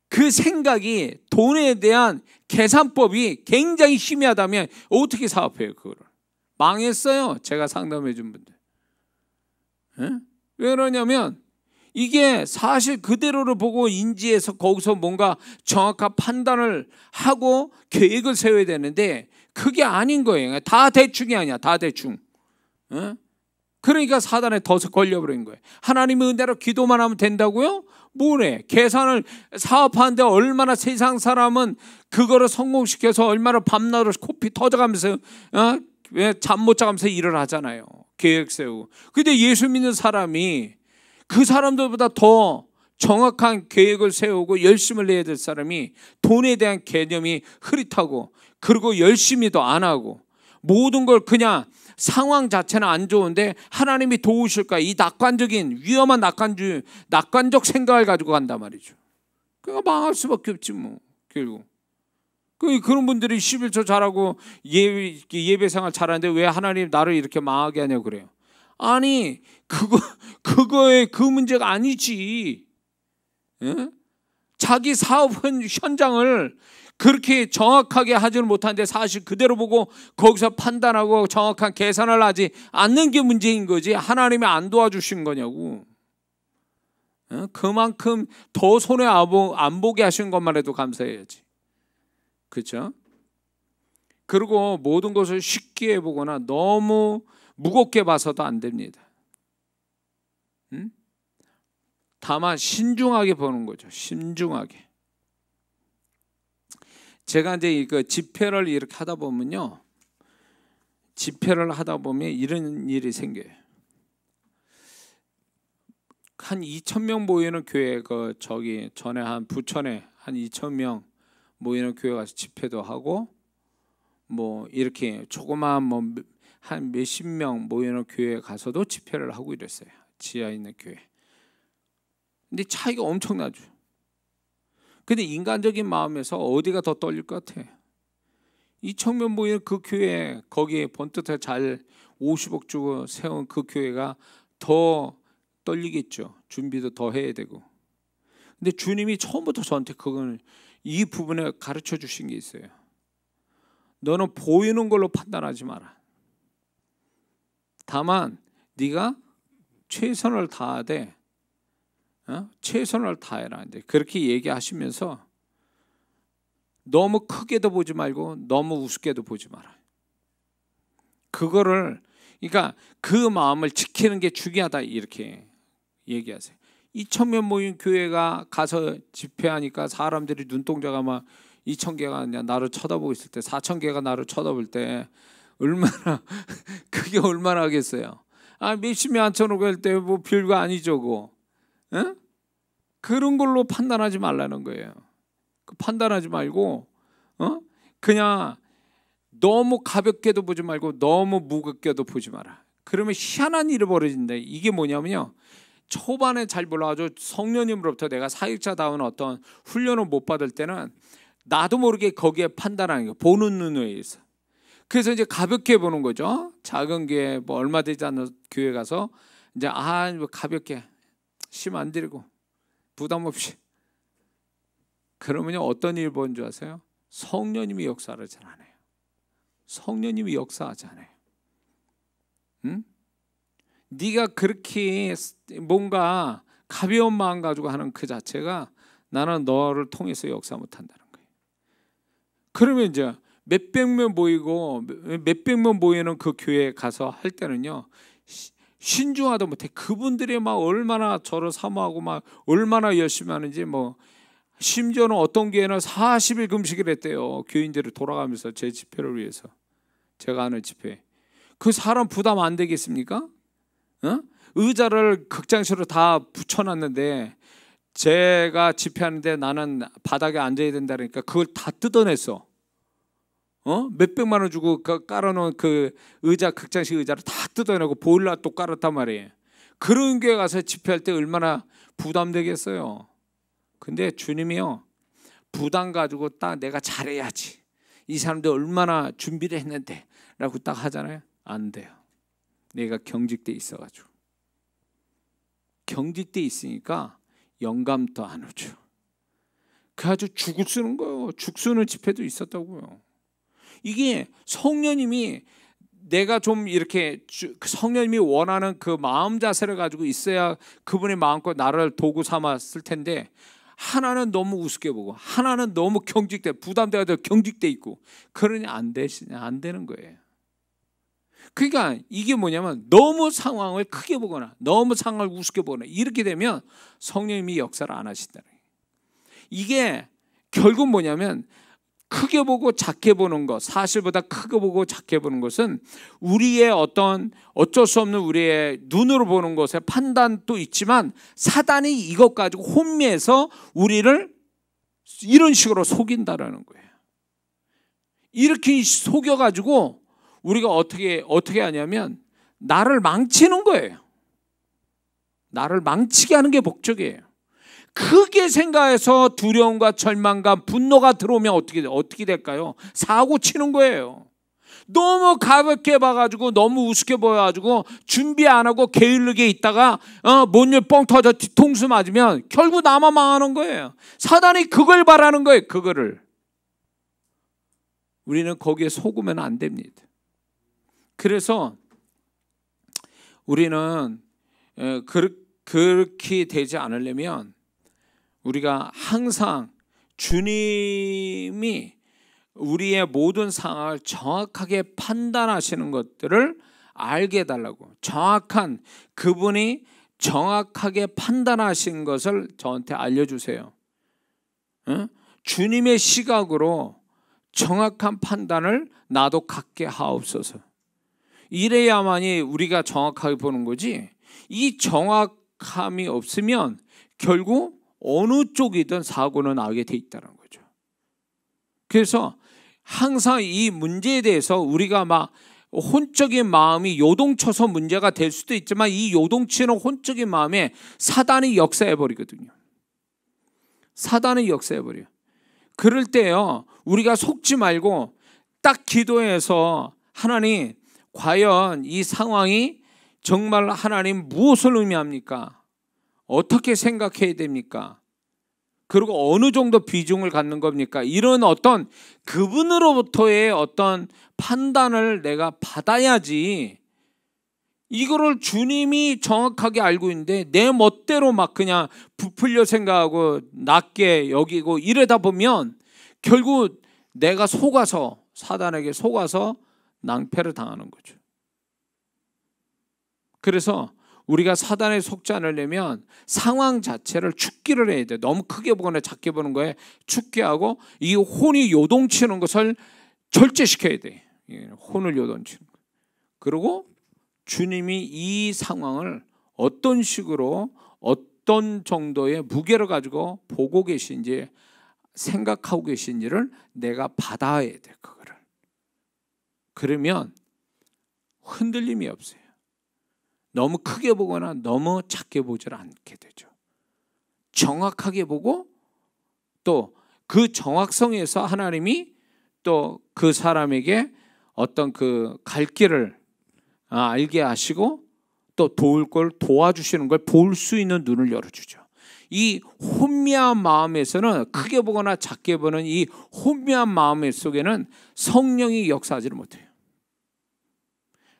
그 생각이, 돈에 대한 계산법이 굉장히 희미하다면 어떻게 사업해요? 그거를 망했어요. 제가 상담해 준 분들. 왜 그러냐면 이게 사실 그대로를 보고 인지해서 거기서 뭔가 정확한 판단을 하고 계획을 세워야 되는데 그게 아닌 거예요. 다 대충이 아니야. 다 대충. 그러니까 사단에 더 걸려버린 거예요. 하나님의 은혜로 기도만 하면 된다고요? 뭐래? 계산을, 사업하는데 얼마나 세상 사람은 그거를 성공시켜서 얼마나 밤낮으로 코피 터져가면서 왜 잠 못 자면서 일을 하잖아요. 계획 세우고. 근데 예수 믿는 사람이 그 사람들보다 더 정확한 계획을 세우고 열심을 내야 될 사람이 돈에 대한 개념이 흐릿하고, 그리고 열심히도 안 하고 모든 걸 그냥 상황 자체는 안 좋은데 하나님이 도우실까, 이 낙관적인 위험한 낙관적 생각을 가지고 간단 말이죠. 그러니까 망할 수밖에 없지 뭐. 결국 그런 분들이 11조 잘하고 예배 생활 잘하는데 왜 하나님 나를 이렇게 망하게 하냐고 그래요. 아니 그거의 그 문제가 아니지. 자기 사업 현장을 그렇게 정확하게 하지를 못하는데 사실 그대로 보고 거기서 판단하고 정확한 계산을 하지 않는 게 문제인 거지, 하나님이 안 도와주신 거냐고. 그만큼 더 손해 안 보게 하신 것만 해도 감사해야지. 그렇죠? 그리고 모든 것을 쉽게 보거나 너무 무겁게 봐서도 안 됩니다. 다만 신중하게 보는 거죠. 신중하게. 제가 이제 그 집회를 이렇게 하다 보면요, 집회를 하다 보면 이런 일이 생겨요. 한 2,000명 모이는 교회, 그 저기 전에 한 부천에 한 2,000명 모이는 교회 가서 집회도 하고, 뭐 이렇게 조그마한 뭐 한 몇십 명 모이는 교회 가서도 집회를 하고 이랬어요. 지하에 있는 교회. 근데 차이가 엄청나죠. 근데 인간적인 마음에서 어디가 더 떨릴 것 같아? 2,000명 모이는 그 교회, 거기에 번듯하게 잘 50억 주고 세운 그 교회가 더 떨리겠죠. 준비도 더 해야 되고. 근데 주님이 처음부터 저한테 이 부분에 가르쳐 주신 게 있어요. 너는 보이는 걸로 판단하지 마라. 다만 네가 최선을 다하되 최선을 다해라. 이제 그렇게 얘기하시면서 너무 크게도 보지 말고 너무 우습게도 보지 마라. 그거를, 그러니까 그 마음을 지키는 게 중요하다, 이렇게 얘기하세요. 2,000명 모인 교회가 가서 집회하니까 사람들이 눈동자가 막 2,000개가 그냥 나를 쳐다보고 있을 때, 4,000개가 나를 쳐다볼 때 얼마나 그게 얼마나 하겠어요. 몇십 명 앉혀놓고 할 때 뭐 별거 아니죠, 그거. 그런 걸로 판단하지 말라는 거예요. 판단하지 말고 그냥 너무 가볍게도 보지 말고 너무 무겁게도 보지 마라. 그러면 희한한 일이 벌어진다. 이게 뭐냐면요, 초반에 잘 몰라가지고 성령님으로부터 내가 사역자다운 어떤 훈련을 못 받을 때는 나도 모르게 거기에 판단하는 거, 보는 눈에 의해서. 그래서 이제 가볍게 보는 거죠. 작은 교회, 뭐 얼마 되지 않는 교회 가서 이제 뭐 가볍게 심 안 들이고 부담 없이. 그러면요 어떤 일 보는 줄 아세요? 성령님이 역사하지 않아요. 성령님이 역사하지 않아요. 네가 그렇게 뭔가 가벼운 마음 가지고 하는 그 자체가 나는 너를 통해서 역사 못한다는 거예요. 그러면 이제 몇백 명 모이고 몇백 명 모이는 그 교회에 가서 할 때는요, 신중하다 못해. 그분들이 막 얼마나 저를 사모하고 막 얼마나 열심히 하는지 뭐 심지어는 어떤 교회는 40일 금식을 했대요. 교인들을 돌아가면서 제 집회를 위해서. 제가 하는 집회. 그 사람 부담 안 되겠습니까? 어? 의자를 극장실로 다 붙여놨는데 제가 집회하는데 나는 바닥에 앉아야 된다 그러니까 그걸 다 뜯어냈어. 몇백만 원 주고 깔아놓은 그 의자, 극장식 의자를 다 뜯어내고 보일러 또 깔았단 말이에요. 그런 교회 가서 집회할 때 얼마나 부담되겠어요. 근데 주님이요, 부담 가지고 딱 내가 잘해야지, 이 사람들 얼마나 준비를 했는데 라고 딱 하잖아요. 안 돼요. 내가 경직돼 있어가지고. 경직돼 있으니까 영감도 안 오죠. 그래가지고 죽을 쓰는 거예요. 죽 쓰는 집회도 있었다고요. 이게 성령님이, 내가 좀 이렇게 성령님이 원하는 그 마음 자세를 가지고 있어야 그분의 마음껏 나를 도구 삼았을 텐데, 하나는 너무 우습게 보고 하나는 너무 경직돼, 부담돼가지고 경직돼 있고, 그러니 안 되는 거예요. 그러니까 이게 뭐냐면 너무 상황을 크게 보거나 너무 상황을 우습게 보거나 이렇게 되면 성령님이 역사를 안 하신다는 거예요. 이게 결국 뭐냐면 크게 보고 작게 보는 것, 사실보다 크게 보고 작게 보는 것은 우리의 어떤 어쩔 수 없는 우리의 눈으로 보는 것의 판단도 있지만, 사단이 이것 가지고 혼미해서 우리를 이런 식으로 속인다라는 거예요. 이렇게 속여가지고 우리가 어떻게 하냐면 나를 망치는 거예요. 나를 망치게 하는 게 목적이에요. 크게 생각해서 두려움과 절망과 분노가 들어오면 어떻게 될까요? 사고 치는 거예요. 너무 가볍게 봐가지고 너무 우습게 보여가지고 준비 안 하고 게을르게 있다가 뭔 일 뻥 터져 뒤통수 맞으면 결국 나만 망하는 거예요. 사단이 그걸 바라는 거예요. 그거를. 우리는 거기에 속으면 안 됩니다. 그래서 우리는 그렇게 되지 않으려면 우리가 항상 주님이 우리의 모든 상황을 정확하게 판단하시는 것들을 알게 해달라고, 정확한 그분이 정확하게 판단하신 것을 저한테 알려주세요. 주님의 시각으로 정확한 판단을 나도 갖게 하옵소서. 이래야만이 우리가 정확하게 보는 거지, 이 정확함이 없으면 결국 어느 쪽이든 사고는 나게 돼 있다는 거죠. 그래서 항상 이 문제에 대해서 우리가 막 혼적인 마음이 요동쳐서 문제가 될 수도 있지만, 이 요동치는 혼적인 마음에 사단이 역사해버리거든요. 사단이 역사해버려요. 그럴 때요, 우리가 속지 말고 딱 기도해서 하나님, 과연 이 상황이 정말 하나님 무엇을 의미합니까? 어떻게 생각해야 됩니까? 그리고 어느 정도 비중을 갖는 겁니까? 이런 어떤 그분으로부터의 어떤 판단을 내가 받아야지, 이거를 주님이 정확하게 알고 있는데 내 멋대로 막 그냥 부풀려 생각하고 낮게 여기고 이러다 보면 결국 내가 속아서, 사단에게 속아서 낭패를 당하는 거죠. 그래서 우리가 사단에 속지 않으려면 상황 자체를 축기를 해야 돼. 너무 크게 보거나 작게 보는 거에 축기하고, 이 혼이 요동치는 것을 절제시켜야 돼. 혼을 요동치는 거. 그리고 주님이 이 상황을 어떤 식으로 어떤 정도의 무게를 가지고 보고 계신지, 생각하고 계신지를 내가 받아야 돼. 그거를. 그러면 흔들림이 없어요. 너무 크게 보거나 너무 작게 보질 않게 되죠. 정확하게 보고, 또 그 정확성에서 하나님이 또 그 사람에게 어떤 그 갈 길을 알게 하시고, 또 도울 걸 도와주시는 걸 볼 수 있는 눈을 열어주죠. 이 혼미한 마음에서는, 크게 보거나 작게 보는 이 혼미한 마음 속에는 성령이 역사하지를 못해요.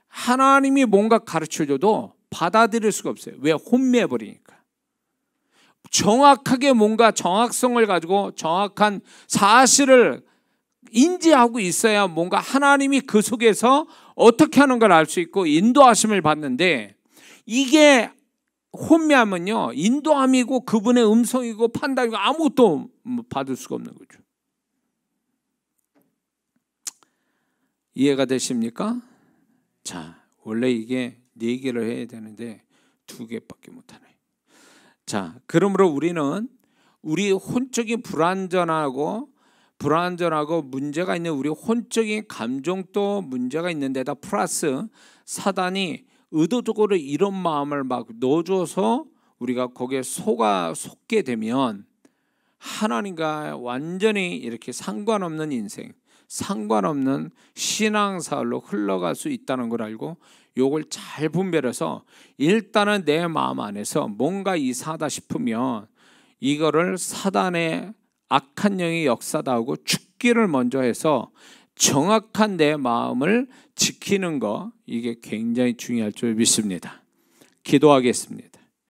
하나님이 뭔가 가르쳐줘도 받아들일 수가 없어요. 왜? 혼미해버리니까. 정확하게 뭔가 정확성을 가지고 정확한 사실을 인지하고 있어야 뭔가 하나님이 그 속에서 어떻게 하는 걸 알 수 있고 인도하심을 받는데, 이게 혼미하면요, 인도함이고 그분의 음성이고 판단이고 아무것도 받을 수가 없는 거죠. 이해가 되십니까? 자, 원래 이게 4개를 해야 되는데 2개밖에 못하네. 자, 그러므로 우리는 우리 혼적인 불완전하고 문제가 있는 우리 혼적인 감정도 문제가 있는데다 플러스 사단이 의도적으로 이런 마음을 막 넣어줘서 우리가 거기에 속게 되면 하나님과 완전히 이렇게 상관없는 인생, 상관없는 신앙생활로 흘러갈 수 있다는 걸 알고 요걸 잘 분별해서 일단은 내 마음 안에서 뭔가 이상하다 싶으면 이거를 사단의 악한 영의 역사다 하고 죽기를 먼저 해서 정확한 내 마음을 지키는 거, 이게 굉장히 중요할 줄 믿습니다. 기도하겠습니다.